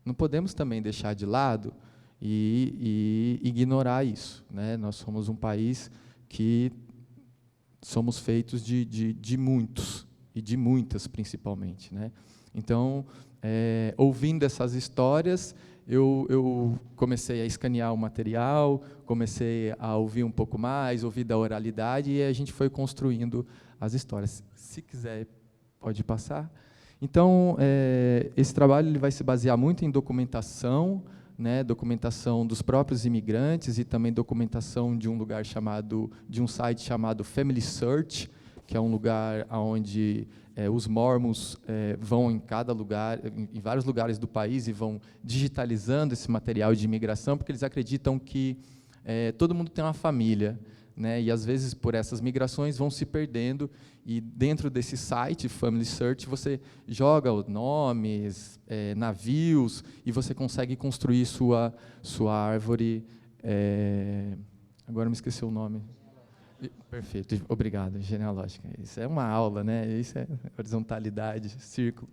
Não podemos também deixar de lado e ignorar isso, né? Nós somos um país que somos feitos de muitos, e de muitas principalmente, né? Então, ouvindo essas histórias, eu comecei a escanear o material, comecei a ouvir um pouco mais, ouvir da oralidade, e a gente foi construindo as histórias. Se quiser, pode passar. Então, esse trabalho ele vai se basear muito em documentação, né, documentação dos próprios imigrantes e também documentação de um site chamado Family Search, que é um lugar onde os mormons vão em cada lugar, em vários lugares do país, e vão digitalizando esse material de imigração, porque eles acreditam que todo mundo tem uma família, né, e às vezes por essas migrações vão se perdendo, e dentro desse site Family Search você joga os nomes, navios, e você consegue construir sua árvore. Agora me esqueci o nome. Perfeito, obrigado. Genealógica. Isso é uma aula, né? Isso é horizontalidade, círculo.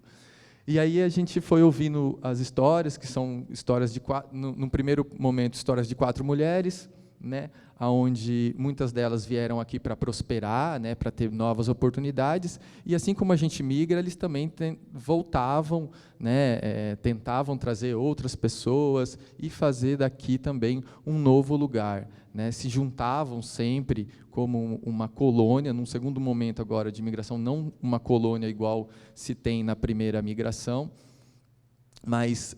E aí a gente foi ouvindo as histórias, que são histórias de no primeiro momento histórias de 4 mulheres, né, onde muitas delas vieram aqui para prosperar, né, para ter novas oportunidades, e assim como a gente migra, eles também voltavam, né, tentavam trazer outras pessoas e fazer daqui também um novo lugar, né, se juntavam sempre como uma colônia, num segundo momento agora de migração, não uma colônia igual se tem na primeira migração, mas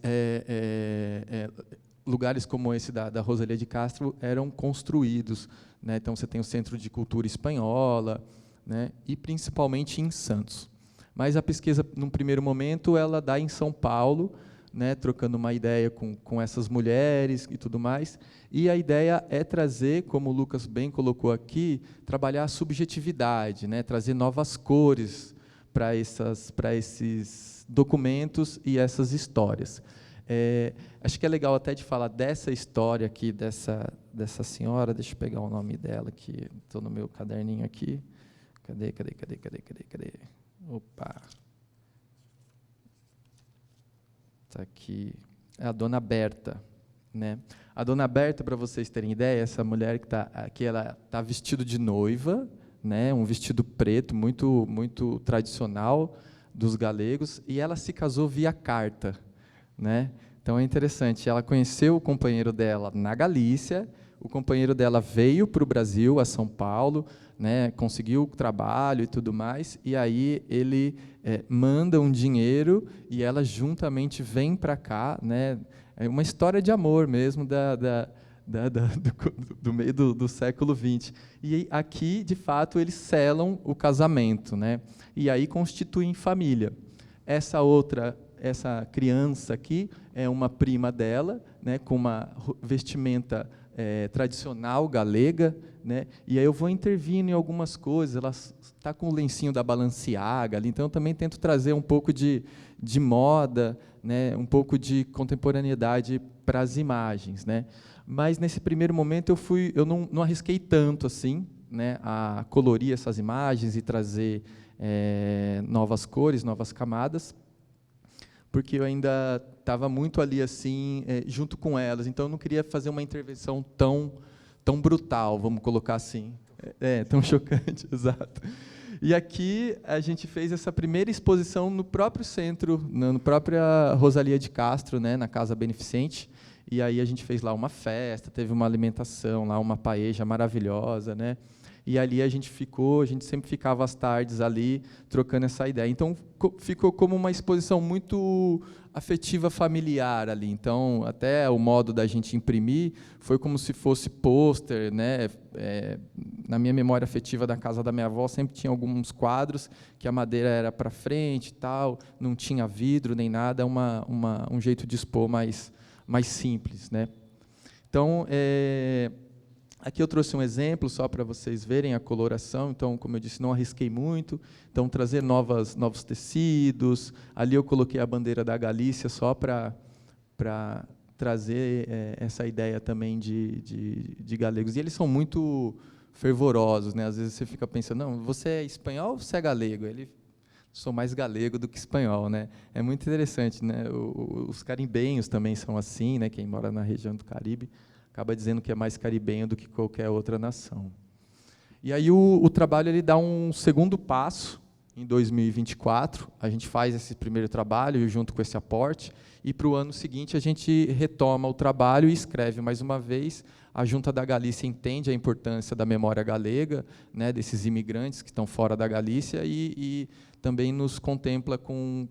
lugares como esse da Rosalía de Castro eram construídos, né? Então você tem o Centro de Cultura Espanhola, né? E principalmente em Santos. Mas a pesquisa, num primeiro momento, ela dá em São Paulo, né? Trocando uma ideia com essas mulheres e tudo mais. E a ideia é trazer, como o Lucas bem colocou aqui, trabalhar a subjetividade, né? Trazer novas cores para esses documentos e essas histórias. Acho que é legal até de falar dessa história aqui, dessa senhora, deixa eu pegar o nome dela, que estou no meu caderninho aqui. Cadê? Opa! Está aqui. É a Dona Berta, né? A Dona Berta, para vocês terem ideia, essa mulher que está aqui, ela está vestida de noiva, né? Um vestido preto, muito, muito tradicional dos galegos, e ela se casou via carta, né? Então é interessante, ela conheceu o companheiro dela na Galícia, o companheiro dela veio para o Brasil, a São Paulo, né, conseguiu trabalho e tudo mais, e aí ele manda um dinheiro e ela juntamente vem para cá, né? É uma história de amor mesmo do meio do século XX. E aqui, de fato, eles selam o casamento, né? E aí constituem família. Essa criança aqui é uma prima dela, né, com uma vestimenta tradicional galega, né, e aí eu vou intervindo em algumas coisas. Ela está com o lencinho da Balenciaga ali, então eu também tento trazer um pouco de moda, né, um pouco de contemporaneidade para as imagens, né. Mas nesse primeiro momento eu não arrisquei tanto assim, né, a colorir essas imagens e trazer novas cores, novas camadas, porque eu ainda estava muito ali assim, junto com elas, então eu não queria fazer uma intervenção tão brutal, vamos colocar assim, tão chocante, exato. E aqui a gente fez essa primeira exposição no próprio centro, na própria Rosalía de Castro, né, na Casa Beneficente, e aí a gente fez lá uma festa, teve uma alimentação lá, uma paella maravilhosa, né? E ali a gente sempre ficava às tardes ali, trocando essa ideia. Então, ficou como uma exposição muito afetiva, familiar ali. Então, até o modo da gente imprimir foi como se fosse pôster, né? Na minha memória afetiva da casa da minha avó, sempre tinha alguns quadros que a madeira era para frente e tal, não tinha vidro nem nada, um jeito de expor mais simples, né? Então, aqui eu trouxe um exemplo só para vocês verem a coloração. Então, como eu disse, não arrisquei muito. Então, trazer novos tecidos. Ali eu coloquei a bandeira da Galícia só para trazer essa ideia também de galegos. E eles são muito fervorosos, né? Às vezes você fica pensando, não, você é espanhol ou você é galego? Sou mais galego do que espanhol, né? É muito interessante, né? Os caribenhos também são assim, né? Quem mora na região do Caribe acaba dizendo que é mais caribenho do que qualquer outra nação. E aí o trabalho ele dá um segundo passo. Em 2024, a gente faz esse primeiro trabalho junto com esse aporte, e para o ano seguinte a gente retoma o trabalho e escreve mais uma vez. A Junta da Galícia entende a importância da memória galega, né, desses imigrantes que estão fora da Galícia, e também nos contempla com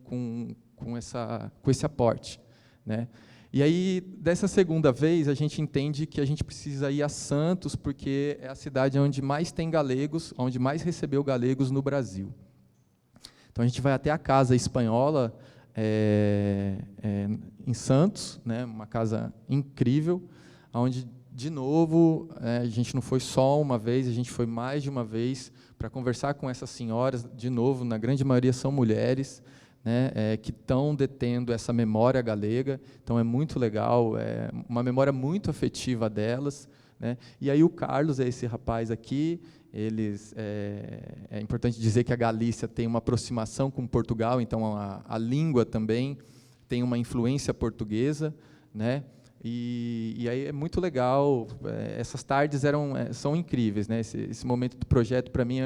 esse aporte, né. E aí, dessa segunda vez, a gente entende que a gente precisa ir a Santos, porque é a cidade onde mais tem galegos, onde mais recebeu galegos no Brasil. Então, a gente vai até a Casa Espanhola, em Santos, né, uma casa incrível, onde, de novo, a gente não foi só uma vez, a gente foi mais de uma vez para conversar com essas senhoras, de novo, na grande maioria são mulheres, né, que estão detendo essa memória galega, então é muito legal, é uma memória muito afetiva delas, né. E aí o Carlos é esse rapaz aqui, é importante dizer que a Galícia tem uma aproximação com Portugal, então a língua também tem uma influência portuguesa, né. E aí é muito legal, essas tardes são incríveis, né. Esse momento do projeto, para mim,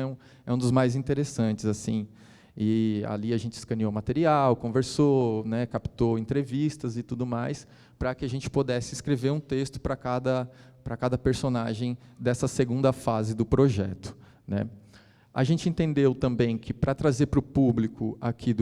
é um dos mais interessantes, assim. E ali a gente escaneou material, conversou, né, captou entrevistas e tudo mais, para que a gente pudesse escrever um texto para cada personagem dessa segunda fase do projeto, né. A gente entendeu também que, para trazer para o público aqui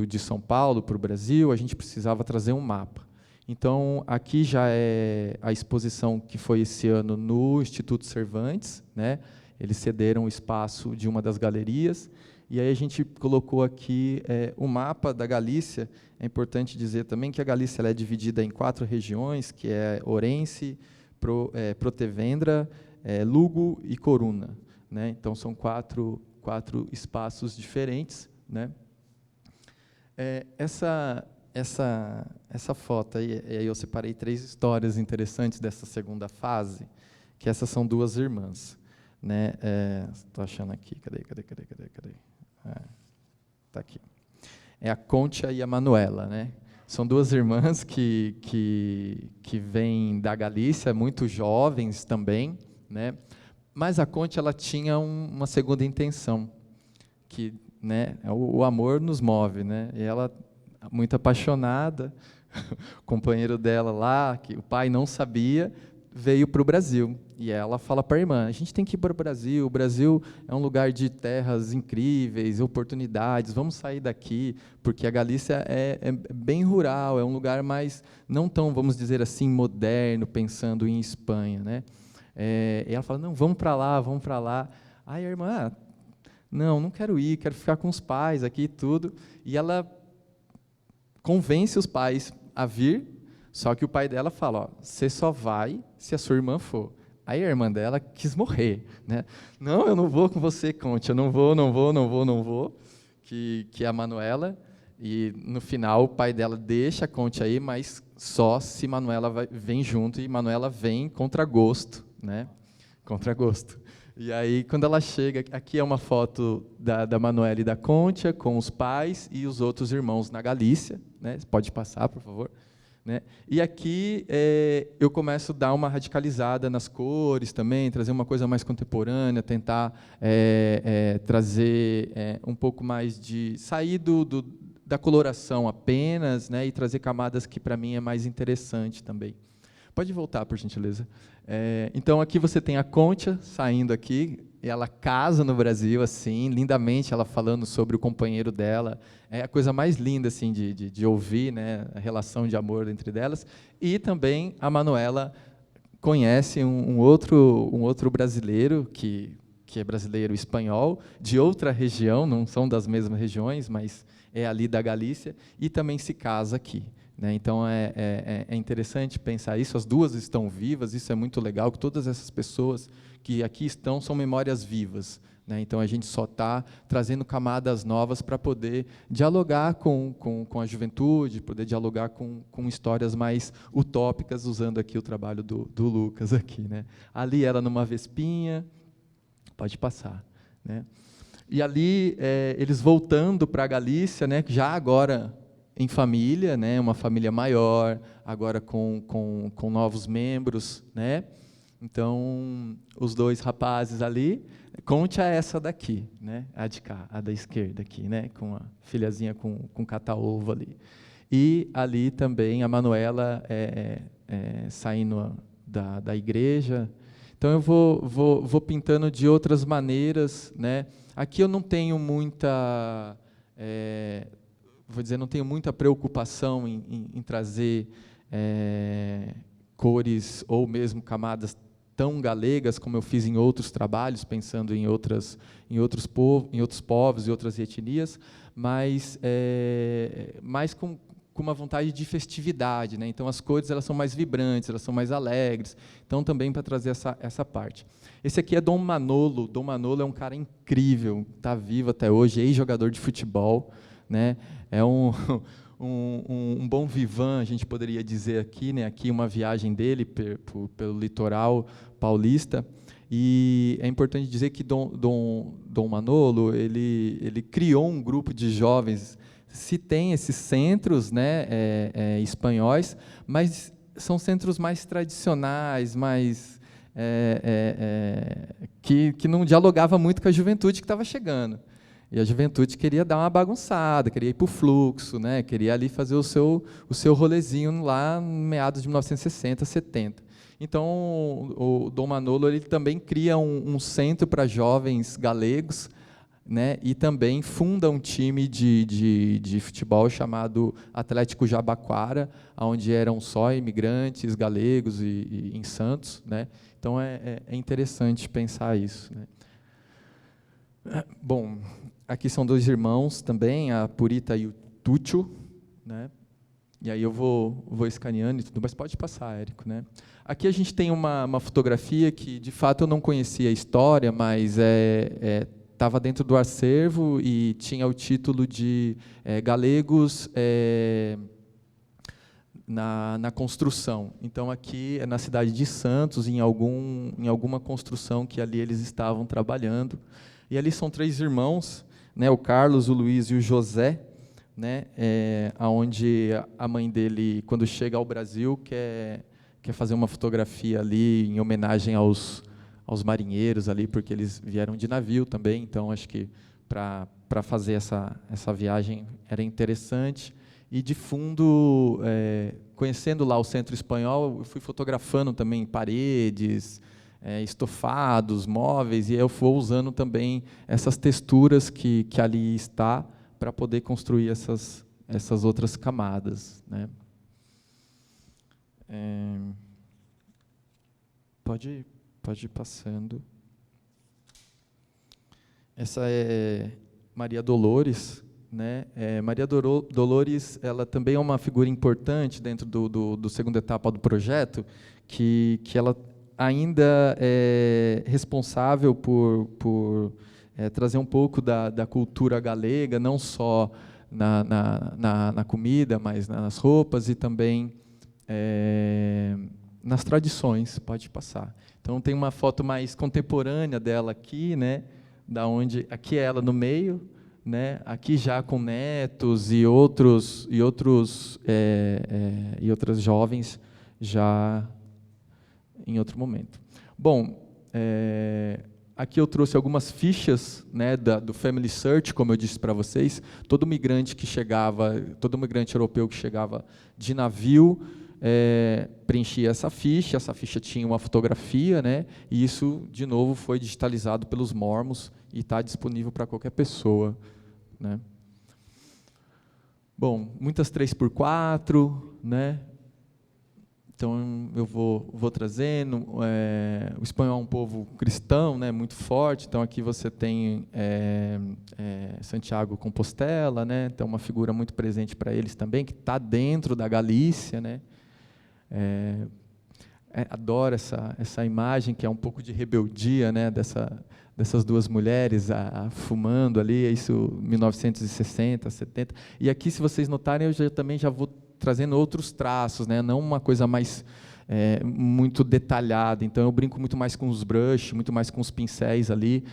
de São Paulo, para o Brasil, a gente precisava trazer um mapa. Então, aqui já é a exposição que foi esse ano no Instituto Cervantes, né. Eles cederam o espaço de uma das galerias, e aí a gente colocou aqui o mapa da Galícia. É importante dizer também que a Galícia ela é dividida em 4 regiões, que é Ourense, Protevendra, Lugo e Coruna, né? Então, são quatro espaços diferentes, né? Essa foto aí eu separei 3 histórias interessantes dessa segunda fase, que essas são 2 irmãs, né? Estou achando aqui, cadê? Tá aqui. É a Concha e a Manuela, né? São 2 irmãs que vêm da Galícia, muito jovens também, né? Mas a Concha ela tinha uma segunda intenção, que, né, o amor nos move, né? E ela, muito apaixonada, o companheiro dela lá, que o pai não sabia, veio para o Brasil. E ela fala para a irmã, a gente tem que ir para o Brasil é um lugar de terras incríveis, oportunidades, vamos sair daqui, porque a Galícia é bem rural, é um lugar mais, não tão, vamos dizer assim, moderno, pensando em Espanha, né? E ela fala, não, vamos para lá. Aí a irmã, não quero ir, quero ficar com os pais aqui e tudo. E ela convence os pais a vir, só que o pai dela fala, ó, você só vai se a sua irmã for. Aí a irmã dela quis morrer, né? Não, eu não vou com você, Concha, eu não vou, que é a Manuela. E, no final, o pai dela deixa a Concha aí, mas só se Manuela vem junto, e Manuela vem contra gosto, né? Contra gosto. E aí, quando ela chega, aqui é uma foto da Manuela e da Concha, com os pais e os outros irmãos na Galícia, né? Pode passar, por favor. Né? E aqui eu começo a dar uma radicalizada nas cores também, trazer uma coisa mais contemporânea, tentar trazer um pouco mais de... sair da coloração apenas, né, e trazer camadas que, para mim, é mais interessante também. Pode voltar, por gentileza. Então, aqui você tem a Concha saindo aqui, e ela casa no Brasil, assim, lindamente, ela falando sobre o companheiro dela. É a coisa mais linda assim, de ouvir, né, a relação de amor entre delas. E também a Manuela conhece um outro brasileiro, que é brasileiro espanhol, de outra região, não são das mesmas regiões, mas é ali da Galícia, e também se casa aqui. Né? Então, é interessante pensar isso, as 2 estão vivas, isso é muito legal, que todas essas pessoas que aqui estão são memórias vivas. Né? Então, a gente só está trazendo camadas novas para poder dialogar com a juventude, poder dialogar com histórias mais utópicas, usando aqui o trabalho do Lucas. Aqui, né? Ali, ela numa vespinha, pode passar. Né? E ali, eles voltando para a Galícia, né, já agora em família, né, uma família maior, agora com novos membros, né? Então, os 2 rapazes ali, Concha essa daqui, né? A de cá, a da esquerda aqui, né? Com a filhazinha com cata-ovo ali. e ali também a Manuela saindo da igreja. Então eu vou pintando de outras maneiras, né? Aqui eu não tenho muita, não tenho muita preocupação em trazer cores ou mesmo camadas tão galegas como eu fiz em outros trabalhos, pensando em outros povos e outras etnias, mas mais com uma vontade de festividade, né? Então as cores elas são mais vibrantes, elas são mais alegres. Então também para trazer essa parte. Esse aqui é Dom Manolo. Dom Manolo é um cara incrível, está vivo até hoje, ex-jogador de futebol, né? É um bom vivan, a gente poderia dizer aqui, né? Aqui uma viagem dele pelo litoral paulista. E é importante dizer que Dom Manolo ele criou um grupo de jovens. Se tem esses centros, né, espanhóis, mas são centros mais tradicionais, mais que não dialogava muito com a juventude que estava chegando. E a juventude queria dar uma bagunçada, queria ir para o fluxo, né, queria ali fazer o seu rolezinho lá no meados de 1960, 70. Então, o Dom Manolo ele também cria um centro para jovens galegos, né, e também funda um time de futebol chamado Atlético Jabaquara, onde eram só imigrantes galegos e em Santos, né? Então é interessante pensar isso, né? Bom, aqui são dois irmãos também, a Purita e o Túcio, né? E aí eu vou escaneando e tudo, mas pode passar, Érico, né? Aqui a gente tem uma fotografia que, de fato, eu não conhecia a história, mas estava dentro do acervo e tinha o título de Galegos na construção. Então, aqui é na cidade de Santos, em alguma construção que ali eles estavam trabalhando. E ali são três irmãos, né, o Carlos, o Luiz e o José, né, onde a mãe dele, quando chega ao Brasil, quer fazer uma fotografia ali em homenagem aos marinheiros ali, porque eles vieram de navio também, então acho que para fazer essa viagem era interessante. E de fundo, conhecendo lá o Centro Espanhol, eu fui fotografando também paredes, estofados, móveis, e eu vou usando também essas texturas que ali está para poder construir essas outras camadas, né? Pode ir passando. Essa é Maria Dolores, né? Maria Dolores, ela também é uma figura importante dentro do segunda etapa do projeto, que ela ainda é responsável por trazer um pouco da cultura galega, não só na comida, mas nas roupas e também nas tradições. Pode passar. Então tem uma foto mais contemporânea dela aqui, né? Da onde aqui é ela no meio, né? Aqui já com netos e outros jovens já em outro momento. Bom, aqui eu trouxe algumas fichas, né, do Family Search, como eu disse para vocês. Todo migrante europeu que chegava de navio preenchia essa ficha tinha uma fotografia, né, e isso, de novo, foi digitalizado pelos mormons e está disponível para qualquer pessoa, né. Bom, muitas 3x4, né, então eu vou trazendo. O espanhol é um povo cristão, né, muito forte, então aqui você tem Santiago Compostela, né, então uma figura muito presente para eles também, que está dentro da Galícia, né. Adoro essa imagem, que é um pouco de rebeldia, né, dessas duas mulheres fumando ali, isso 1960, 70. E aqui, se vocês notarem, eu também já vou trazendo outros traços, né, não uma coisa mais muito detalhada. Então eu brinco muito mais com os brushes, muito mais com os pincéis ali,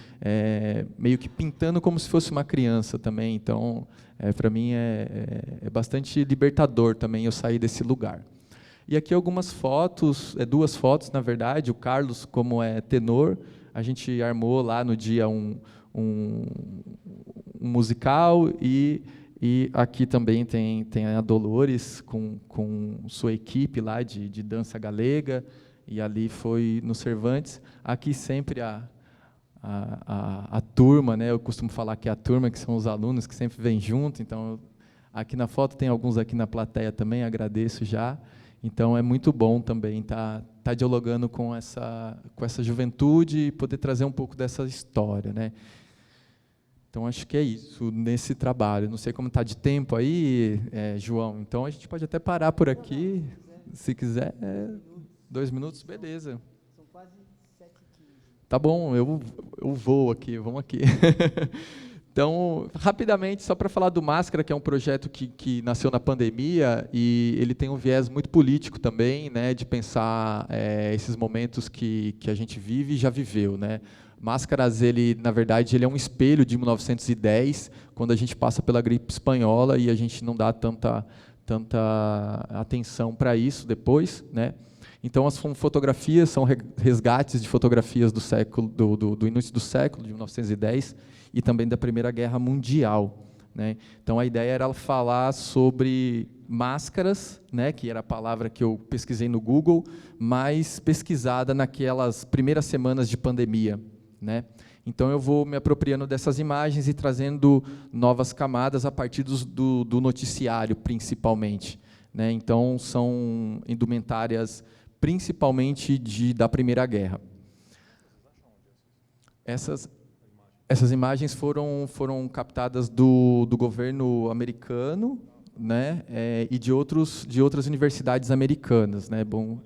meio que pintando como se fosse uma criança também. Então, para mim é bastante libertador também eu sair desse lugar. E aqui algumas fotos, duas fotos, na verdade. O Carlos, como tenor, a gente armou lá no dia um musical, e E aqui também tem a Dolores com sua equipe lá de dança galega, e ali foi no Cervantes. Aqui sempre a turma, né? Eu costumo falar que é a turma, que são os alunos que sempre vêm junto. Então, aqui na foto tem alguns aqui na plateia também, agradeço já. Então, é muito bom também estar dialogando com essa juventude e poder trazer um pouco dessa história, né? Então, acho que é isso, nesse trabalho. Não sei como está de tempo aí, João. Então, a gente pode até parar por aqui, se quiser. 2 minutos, beleza. São quase 7h15. Tá bom, eu vou aqui, vamos aqui. Então, rapidamente, só para falar do Máscara, que é um projeto que nasceu na pandemia, e ele tem um viés muito político também, né, de pensar esses momentos que a gente vive e já viveu, né. Máscaras, na verdade, ele é um espelho de 1910, quando a gente passa pela gripe espanhola e a gente não dá tanta atenção para isso depois, né. Então, as fotografias são resgates de fotografias do início do século, de 1910, e também da Primeira Guerra Mundial, né. Então, a ideia era falar sobre máscaras, né, que era a palavra que eu pesquisei no Google, mais pesquisada naquelas primeiras semanas de pandemia, né. Então, eu vou me apropriando dessas imagens e trazendo novas camadas a partir do noticiário, principalmente, né. Então, são indumentárias principalmente da Primeira Guerra. Essas imagens foram captadas do governo americano, né, e de outras universidades americanas, né. Bom,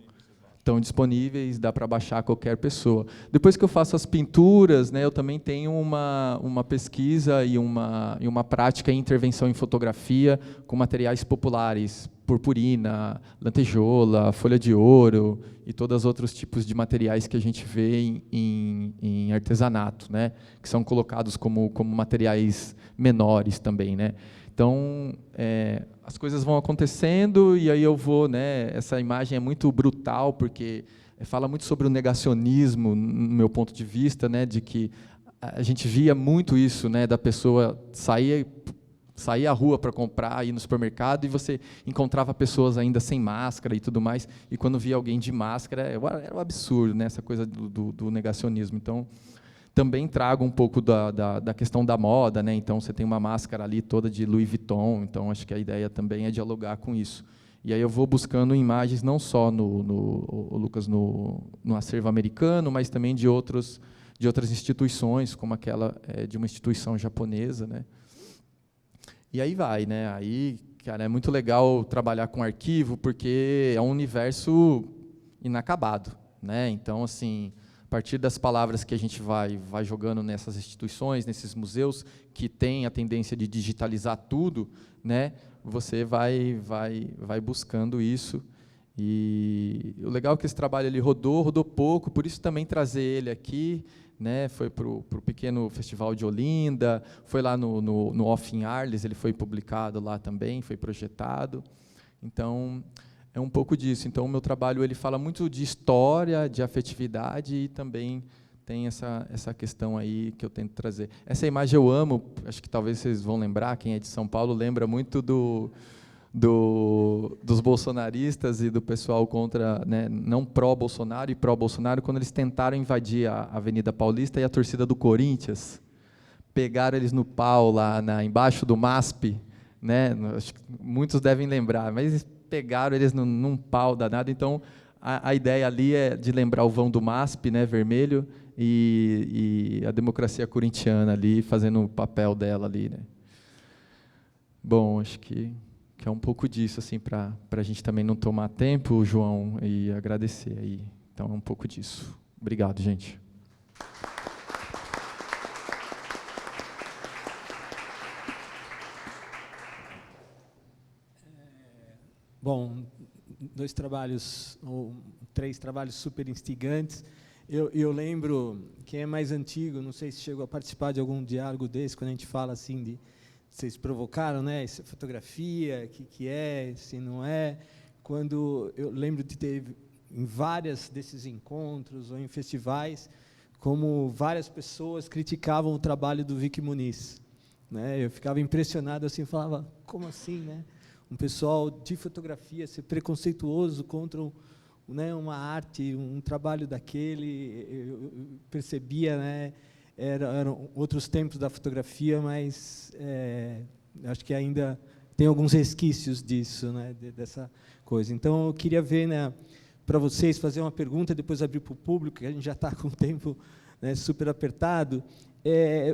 estão disponíveis, dá para baixar qualquer pessoa. Depois que eu faço as pinturas, né, eu também tenho uma pesquisa e uma prática em intervenção em fotografia com materiais populares, purpurina, lantejoula, folha de ouro e todos os outros tipos de materiais que a gente vê em artesanato, né, que são colocados como materiais menores também, né. Então, as coisas vão acontecendo e aí eu vou, né, essa imagem é muito brutal, porque fala muito sobre o negacionismo, no meu ponto de vista, né, de que a gente via muito isso, né, da pessoa sair à rua para comprar, ir no supermercado, e você encontrava pessoas ainda sem máscara e tudo mais, e quando via alguém de máscara, era um absurdo, né, essa coisa do negacionismo. Então, também trago um pouco da questão da moda, né? Então, você tem uma máscara ali toda de Louis Vuitton, então acho que a ideia também é dialogar com isso. E aí eu vou buscando imagens não só Lucas, no acervo americano, mas também de outras instituições, como aquela de uma instituição japonesa, né? E aí vai, né? Aí, cara, é muito legal trabalhar com arquivo, porque é um universo inacabado, né? Então, assim, a partir das palavras que a gente vai jogando nessas instituições, nesses museus, que têm a tendência de digitalizar tudo, né, você vai buscando isso. E o legal é que esse trabalho ele rodou pouco, por isso também trazer ele aqui, né, foi para o pequeno festival de Olinda, foi lá no Off em Arles, ele foi publicado lá também, foi projetado. Então, é um pouco disso. Então, o meu trabalho ele fala muito de história, de afetividade, e também tem essa questão aí que eu tento trazer. Essa imagem eu amo, acho que talvez vocês vão lembrar, quem é de São Paulo lembra muito dos bolsonaristas e do pessoal contra, né, não pró-Bolsonaro e pró-Bolsonaro, quando eles tentaram invadir a Avenida Paulista e a torcida do Corinthians. Pegaram eles no pau lá embaixo do MASP, né, acho que muitos devem lembrar, mas pegaram eles num pau danado. Então, a ideia ali é de lembrar o vão do MASP, né, vermelho, e a democracia corintiana ali, fazendo o papel dela ali, né. Bom, acho que é um pouco disso, assim, para a gente também não tomar tempo, João, e agradecer aí. Então, é um pouco disso. Obrigado, gente. Bom, 3 trabalhos super instigantes. Eu lembro, quem é mais antigo, não sei se chegou a participar de algum diálogo desse, quando a gente fala assim vocês provocaram, né, essa fotografia, que é, se não é. Quando eu lembro de ter em vários desses encontros ou em festivais, como várias pessoas criticavam o trabalho do Vic Muniz. né? Eu ficava impressionado assim, falava, como assim, né? Um pessoal de fotografia ser preconceituoso contra né, uma arte, um trabalho daquele. Eu percebia, né? Eram outros tempos da fotografia, mas acho que ainda tem alguns resquícios disso, né? Dessa coisa. Então, eu queria ver, né, para vocês, fazer uma pergunta, depois abrir para o público, que a gente já está com o tempo, né, super apertado.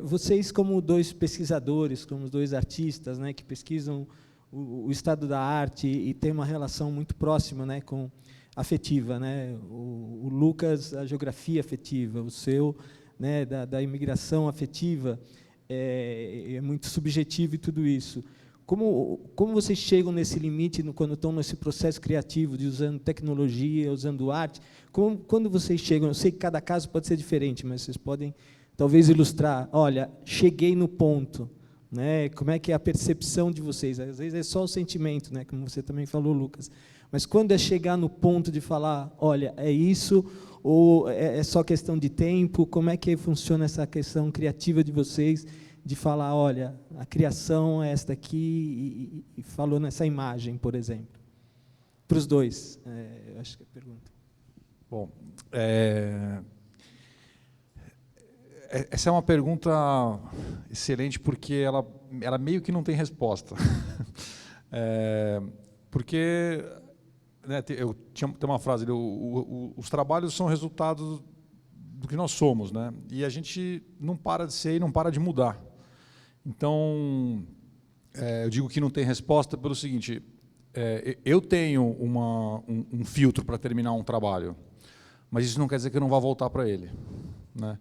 Vocês, como dois pesquisadores, como dois artistas, né, que pesquisam o estado da arte e tem uma relação muito próxima, né, com afetiva, né? O Lucas, a geografia afetiva, o seu, né, da imigração afetiva, é muito subjetivo e tudo isso. Como vocês chegam nesse limite quando estão nesse processo criativo de usando tecnologia, usando arte? Quando vocês chegam, eu sei que cada caso pode ser diferente, mas vocês podem talvez ilustrar. Olha, cheguei no ponto, né? Como é que é a percepção de vocês? Às vezes é só o sentimento, né? Como você também falou, Lucas. Mas quando é chegar no ponto de falar, olha, é isso ou é só questão de tempo? Como é que funciona essa questão criativa de vocês? De falar, olha, a criação é esta aqui, e falou nessa imagem, por exemplo. Para os dois, eu acho que é a pergunta. Bom, essa é uma pergunta excelente, porque ela meio que não tem resposta. Porque, né, tem uma frase, os trabalhos são resultados do que nós somos, né? E a gente não para de ser e não para de mudar. Então, eu digo que não tem resposta pelo seguinte, eu tenho um filtro para terminar um trabalho, mas isso não quer dizer que eu não vá voltar para ele, né?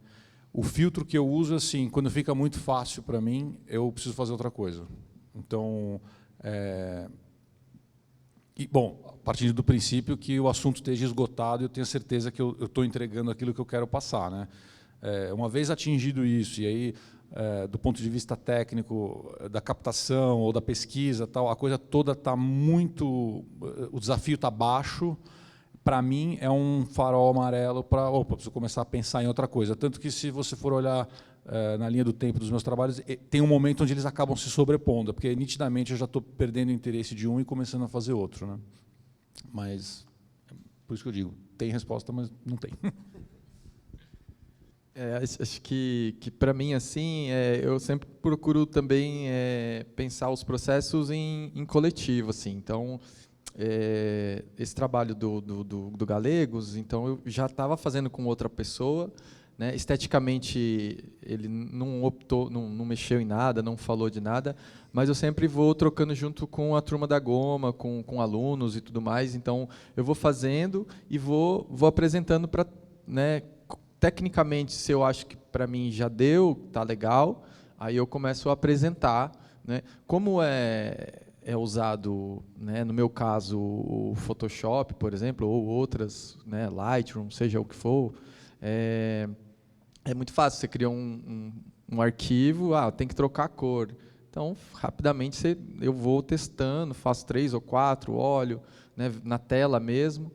O filtro que eu uso, assim, quando fica muito fácil para mim, eu preciso fazer outra coisa. Então, bom, partindo do princípio que o assunto esteja esgotado, eu tenho certeza que eu estou entregando aquilo que eu quero passar, né? Uma vez atingido isso, e aí, do ponto de vista técnico, da captação ou da pesquisa, tal, a coisa toda está muito... O desafio está baixo. Para mim, é um farol amarelo para... Opa, preciso começar a pensar em outra coisa. Tanto que, se você for olhar na linha do tempo dos meus trabalhos, tem um momento onde eles acabam se sobrepondo, porque, nitidamente, eu já estou perdendo o interesse de um e começando a fazer outro, né? Mas, por isso que eu digo, tem resposta, mas não tem. Acho que para mim, assim, eu sempre procuro também pensar os processos em coletivo, assim. Então, esse trabalho do Galegos, então eu já estava fazendo com outra pessoa, né? Esteticamente ele não optou, não mexeu em nada, não falou de nada, mas eu sempre vou trocando junto com a turma da Goma, com alunos e tudo mais. Então eu vou fazendo e vou apresentando para, né? Tecnicamente, se eu acho que para mim já deu, tá legal, aí eu começo a apresentar, né? Como é usado, né, no meu caso, o Photoshop, por exemplo, ou outras, né, Lightroom, seja o que for, é muito fácil. Você cria um arquivo, tem que trocar a cor. Então, rapidamente, eu vou testando, faço 3 ou 4, olho, né, na tela mesmo,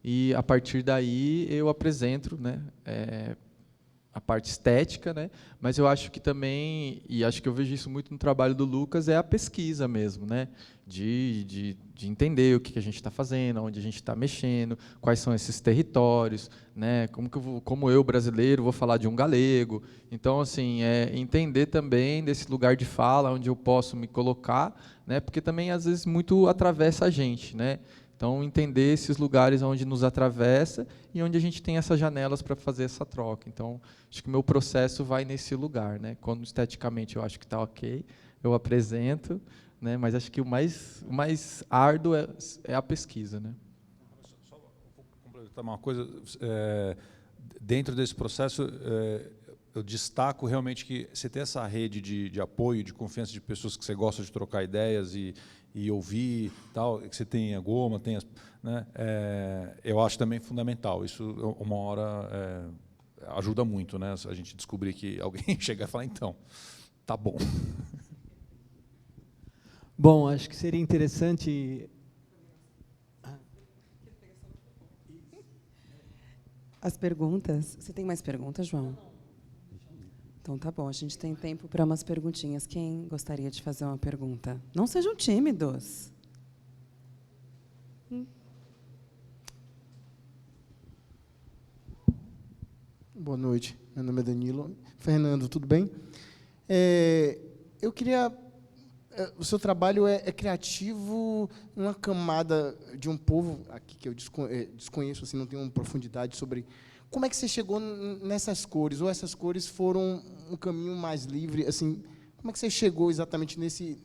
e, a partir daí, eu apresento, né, a parte estética, né? Mas eu acho que também, e acho que eu vejo isso muito no trabalho do Lucas, é a pesquisa mesmo, né? De entender o que a gente está fazendo, onde a gente está mexendo, quais são esses territórios, né? Como eu, brasileiro, vou falar de um galego. Então, assim, entender também desse lugar de fala, onde eu posso me colocar, né? Porque também, às vezes, muito atravessa a gente, né? Então, entender esses lugares onde nos atravessa e onde a gente tem essas janelas para fazer essa troca. Então, acho que o meu processo vai nesse lugar, né? Quando esteticamente eu acho que está ok, eu apresento, né? Mas acho que o mais árduo é a pesquisa, né? Só vou complementar uma coisa. Dentro desse processo, eu destaco realmente que você tem essa rede de apoio, de confiança de pessoas que você gosta de trocar ideias e ouvir, tal, que você tem a Goma, tem né, eu acho também fundamental. Isso, uma hora, ajuda muito, né, a gente descobrir que alguém chegar e falar, então, tá bom. Bom, acho que seria interessante... As perguntas... Você tem mais perguntas, João? Então tá bom, a gente tem tempo para umas perguntinhas. Quem gostaria de fazer uma pergunta? Não sejam tímidos. Boa noite, meu nome é Danilo. Fernando, tudo bem? Eu queria... O seu trabalho é criativo, uma camada de um povo aqui que eu desconheço, assim, não tenho uma profundidade sobre... Como é que você chegou nessas cores? Ou essas cores foram um caminho mais livre? Assim, como é que você chegou exatamente nesse...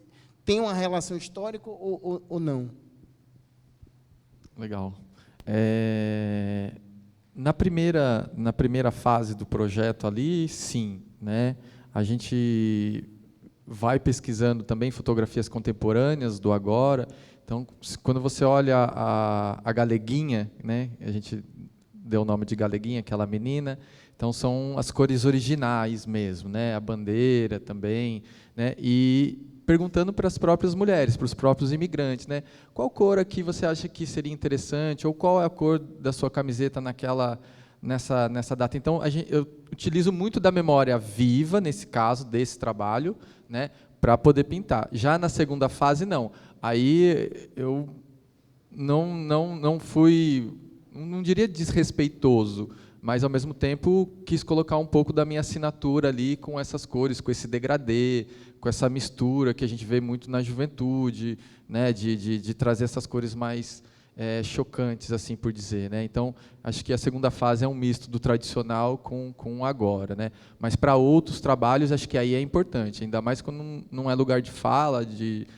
Tem uma relação histórica ou não? Legal. Na primeira fase do projeto ali, sim, né? A gente vai pesquisando também fotografias contemporâneas do agora. Então, quando você olha a Galeguinha, né? A gente deu o nome de Galeguinha, aquela menina. Então, são as cores originais mesmo, né? A bandeira também, né? E perguntando para as próprias mulheres, para os próprios imigrantes, né? Qual cor aqui você acha que seria interessante? Ou qual é a cor da sua camiseta nessa data? Então, eu utilizo muito da memória viva, nesse caso, desse trabalho, né, para poder pintar. Já na segunda fase, não. Aí eu não fui, não diria desrespeitoso, mas, ao mesmo tempo, quis colocar um pouco da minha assinatura ali com essas cores, com esse degradê, com essa mistura que a gente vê muito na juventude, né, de trazer essas cores mais chocantes, assim por dizer, né? Então, acho que a segunda fase é um misto do tradicional com o agora, né? Mas para outros trabalhos, acho que aí é importante, ainda mais quando não é lugar de fala, de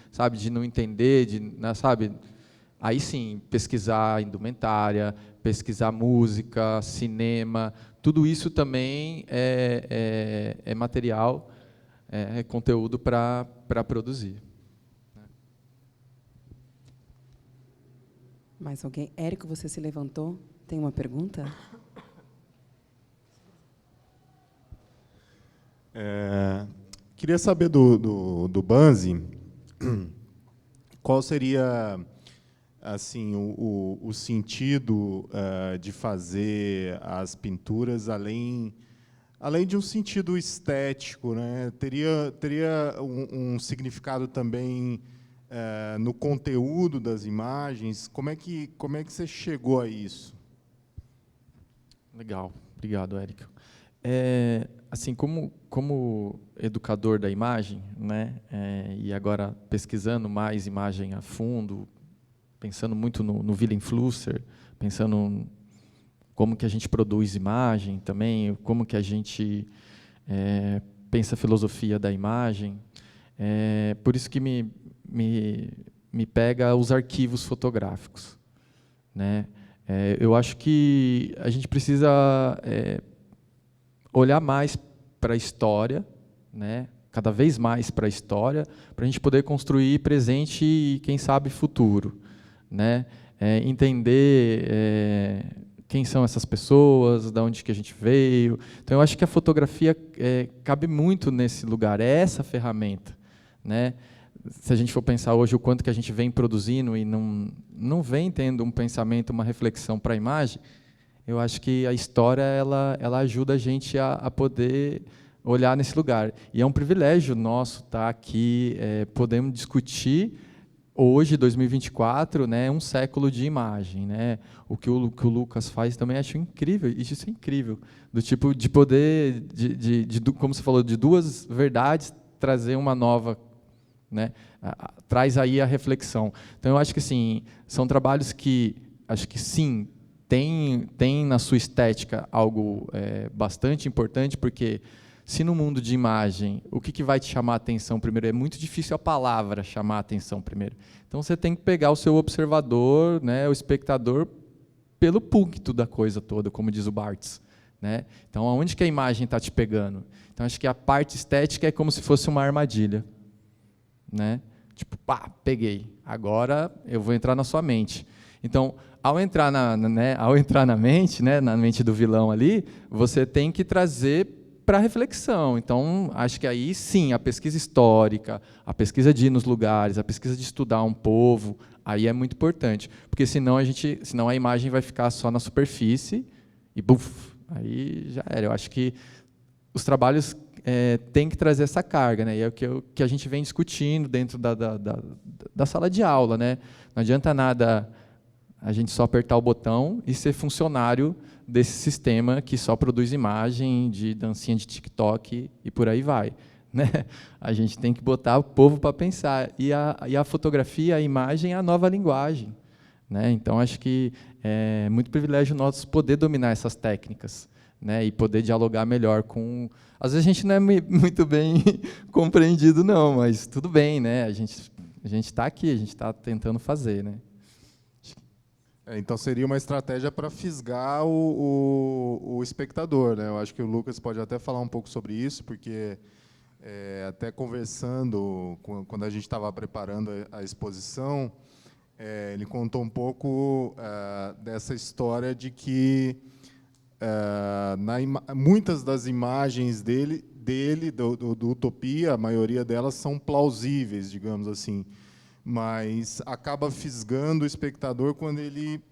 não entender, sabe? Aí sim, pesquisar indumentária, pesquisar música, cinema, tudo isso também é material, é conteúdo para produzir. Mais alguém? Érico, você se levantou? Tem uma pergunta? Queria saber do Banzi, qual seria assim o sentido de fazer as pinturas além de um sentido estético, né? Teria um significado também no conteúdo das imagens. Como é que você chegou a isso? Legal, obrigado, Érico. Assim, como educador da imagem, né, e agora pesquisando mais imagem a fundo, pensando muito no Willem Flusser, pensando como que a gente produz imagem também, como que a gente pensa a filosofia da imagem. Por isso que me pega os arquivos fotográficos, né? Eu acho que a gente precisa olhar mais para a história, né? Cada vez mais para a história, para a gente poder construir presente e, quem sabe, futuro, né? Entender quem são essas pessoas, de onde que a gente veio. Então, eu acho que a fotografia cabe muito nesse lugar, é essa ferramenta, né? Se a gente for pensar hoje o quanto que a gente vem produzindo e não vem tendo um pensamento, uma reflexão para a imagem, eu acho que a história ela ajuda a gente a poder olhar nesse lugar. E é um privilégio nosso estar aqui, podemos discutir hoje, 2024, né, um século de imagem, né? O que o Lucas faz também acho incrível, isso é incrível, do tipo de poder, como você falou, de duas verdades trazer uma nova, né? Traz aí a reflexão. Então, eu acho que assim, são trabalhos que, acho que sim, tem na sua estética algo bastante importante, porque se no mundo de imagem, o que vai te chamar a atenção primeiro? É muito difícil a palavra chamar a atenção primeiro. Então, você tem que pegar o seu observador, né, o espectador, pelo púlpito da coisa toda, como diz o Barthes, né? Então, aonde que a imagem está te pegando? Então, acho que a parte estética é como se fosse uma armadilha, né? Tipo, pá, peguei. Agora eu vou entrar na sua mente. Então, ao entrar na mente, né, na mente do vilão ali, você tem que trazer para reflexão. Então, acho que aí sim, a pesquisa histórica, a pesquisa de ir nos lugares, a pesquisa de estudar um povo, aí é muito importante, porque senão a imagem vai ficar só na superfície e buf, aí já era. Eu acho que os trabalhos tem que trazer essa carga, né? E é o que a gente vem discutindo dentro da sala de aula, né? Não adianta nada a gente só apertar o botão e ser funcionário desse sistema que só produz imagem de dancinha de TikTok e por aí vai, né? A gente tem que botar o povo para pensar. E a fotografia, a imagem, é a nova linguagem, né? Então, acho que é muito privilégio nosso poder dominar essas técnicas, né? E poder dialogar melhor com... Às vezes a gente não é muito bem compreendido, não, mas tudo bem, né? A gente está aqui, a gente está tentando fazer, né? Então seria uma estratégia para fisgar o espectador, né? Eu acho que o Lucas pode até falar um pouco sobre isso, porque até conversando, quando a gente estava preparando a exposição, ele contou um pouco dessa história de que muitas das imagens dele do Utopia, a maioria delas são plausíveis, digamos assim, mas acaba fisgando o espectador quando ele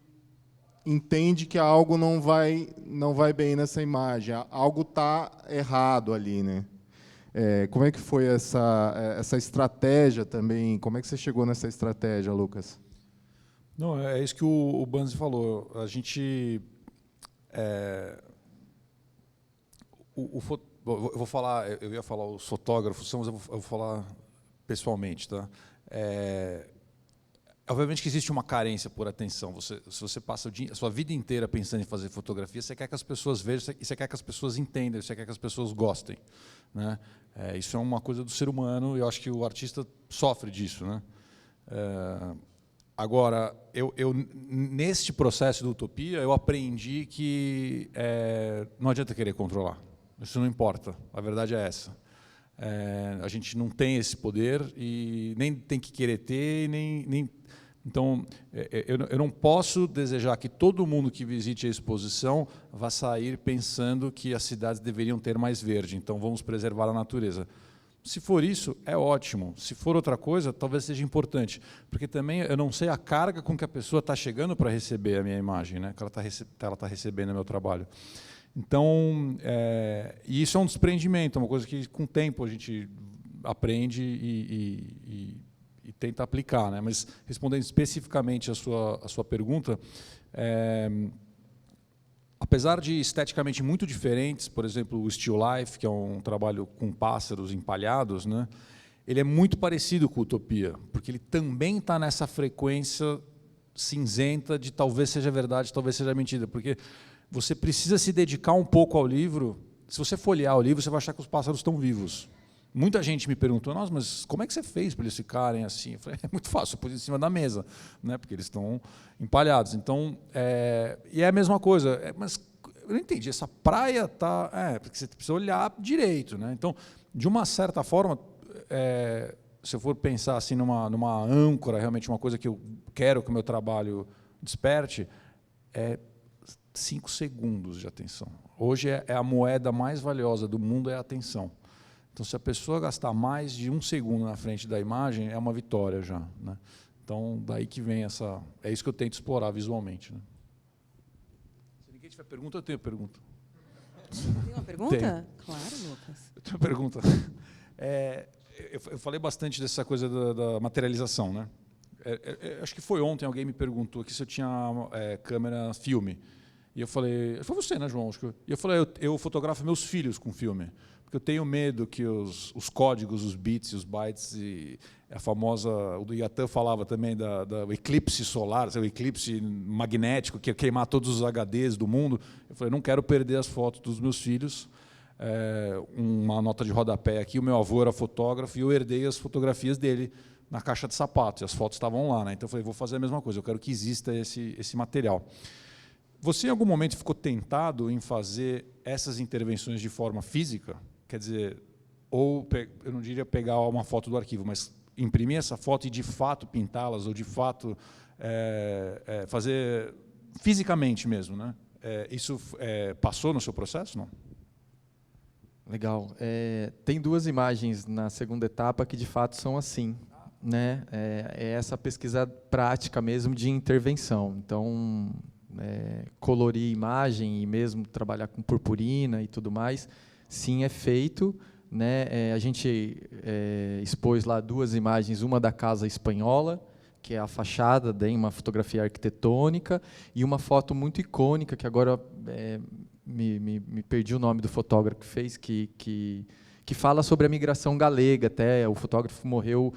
entende que algo não vai bem nessa imagem, algo está errado ali, né? Como é que foi essa estratégia também? Como é que você chegou nessa estratégia, Lucas? Não, é isso que o Banzi falou. A gente eu vou falar, eu ia falar os fotógrafos, mas eu vou falar pessoalmente, tá? Obviamente que existe uma carência por atenção. Se você passa a sua vida inteira pensando em fazer fotografia, você quer que as pessoas vejam, você quer que as pessoas entendam, você quer que as pessoas gostem, né? Isso é uma coisa do ser humano, e eu acho que o artista sofre disso, né? Agora, neste processo da Utopia, eu aprendi que não adianta querer controlar. Isso não importa. A verdade é essa. A gente não tem esse poder e nem tem que querer ter, nem então eu não posso desejar que todo mundo que visite a exposição vá sair pensando que as cidades deveriam ter mais verde, então vamos preservar a natureza. Se for isso, é ótimo. Se for outra coisa, talvez seja importante, porque também eu não sei a carga com que a pessoa está chegando para receber a minha imagem, né? Que ela está recebendo o meu trabalho. Então, e isso é um desprendimento, é uma coisa que com o tempo a gente aprende e tenta aplicar, né? Mas respondendo especificamente a sua pergunta, apesar de esteticamente muito diferentes, por exemplo, o Still Life, que é um trabalho com pássaros empalhados, né? Ele é muito parecido com a Utopia, porque ele também está nessa frequência cinzenta de talvez seja verdade, talvez seja mentira, porque você precisa se dedicar um pouco ao livro. Se você folhear o livro, você vai achar que os pássaros estão vivos. Muita gente me perguntou, nossa, mas como é que você fez para eles ficarem assim? Eu falei, é muito fácil, eu pus em cima da mesa, né, porque eles estão empalhados. Então, e é a mesma coisa, mas eu não entendi, essa praia está... porque você precisa olhar direito, né? Então, de uma certa forma, se eu for pensar assim numa âncora, realmente uma coisa que eu quero que o meu trabalho desperte, 5 segundos de atenção. Hoje a moeda mais valiosa do mundo é a atenção. Então, se a pessoa gastar mais de 1 segundo na frente da imagem, é uma vitória já, né? Então, daí que vem essa... É isso que eu tento explorar visualmente, né? Se ninguém tiver pergunta, eu tenho pergunta. Tem uma pergunta? Tenho. Claro, Lucas. Eu tenho uma pergunta. Eu falei bastante dessa coisa da materialização, né? Acho que foi ontem, alguém me perguntou aqui se eu tinha câmera filme. E eu falei, foi você, né, João? E eu falei, eu fotografo meus filhos com filme, porque eu tenho medo que os códigos, os bits e os bytes, e a famosa, o Yatan falava também do eclipse solar, o eclipse magnético, que ia queimar todos os HDs do mundo. Eu falei, não quero perder as fotos dos meus filhos. Uma nota de rodapé aqui, o meu avô era fotógrafo e eu herdei as fotografias dele na caixa de sapatos, e as fotos estavam lá, né? Então eu falei, vou fazer a mesma coisa, eu quero que exista esse material. Você, em algum momento, ficou tentado em fazer essas intervenções de forma física? Quer dizer, ou, eu não diria pegar uma foto do arquivo, mas imprimir essa foto e, de fato, pintá-las, ou, de fato, fazer fisicamente mesmo, né? Isso passou no seu processo, não? Legal. Tem 2 imagens na segunda etapa que, de fato, são assim, né? Essa pesquisa prática mesmo de intervenção. Então, colorir imagem e mesmo trabalhar com purpurina e tudo mais, sim, é feito, né? A gente expôs lá 2 imagens, uma da Casa Espanhola, que é a fachada, daí uma fotografia arquitetônica, e uma foto muito icônica, que agora me perdi o nome do fotógrafo que fez, que fala sobre a migração galega. Até o fotógrafo morreu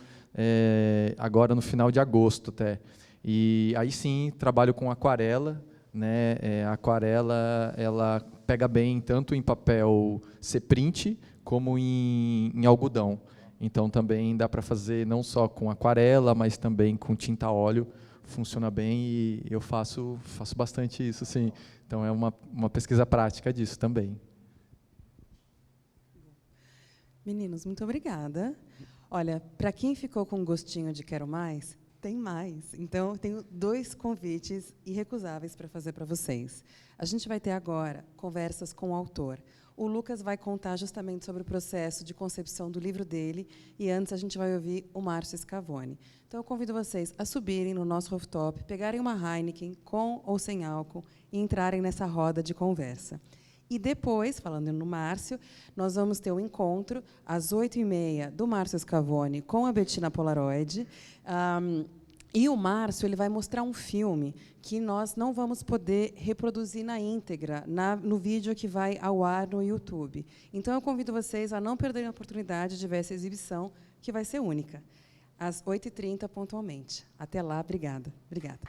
agora no final de agosto até. E aí sim trabalho com aquarela, né? A aquarela ela pega bem tanto em papel C-print como em algodão. Então também dá para fazer não só com aquarela, mas também com tinta a óleo. Funciona bem e eu faço bastante isso, sim. Então é uma pesquisa prática disso também. Meninos, muito obrigada. Olha, para quem ficou com gostinho de quero mais, tem mais. Então, eu tenho 2 convites irrecusáveis para fazer para vocês. A gente vai ter agora conversas com o autor. O Lucas vai contar justamente sobre o processo de concepção do livro dele, e antes a gente vai ouvir o Márcio Scavone. Então, eu convido vocês a subirem no nosso rooftop, pegarem uma Heineken, com ou sem álcool, e entrarem nessa roda de conversa. E depois, falando no Márcio, nós vamos ter um encontro às 8h30 do Márcio Scavone com a Bettina Polaroid. E o Márcio ele vai mostrar um filme que nós não vamos poder reproduzir na íntegra no vídeo que vai ao ar no YouTube. Então, eu convido vocês a não perderem a oportunidade de ver essa exibição, que vai ser única, às 8h30, pontualmente. Até lá, obrigada. Obrigada.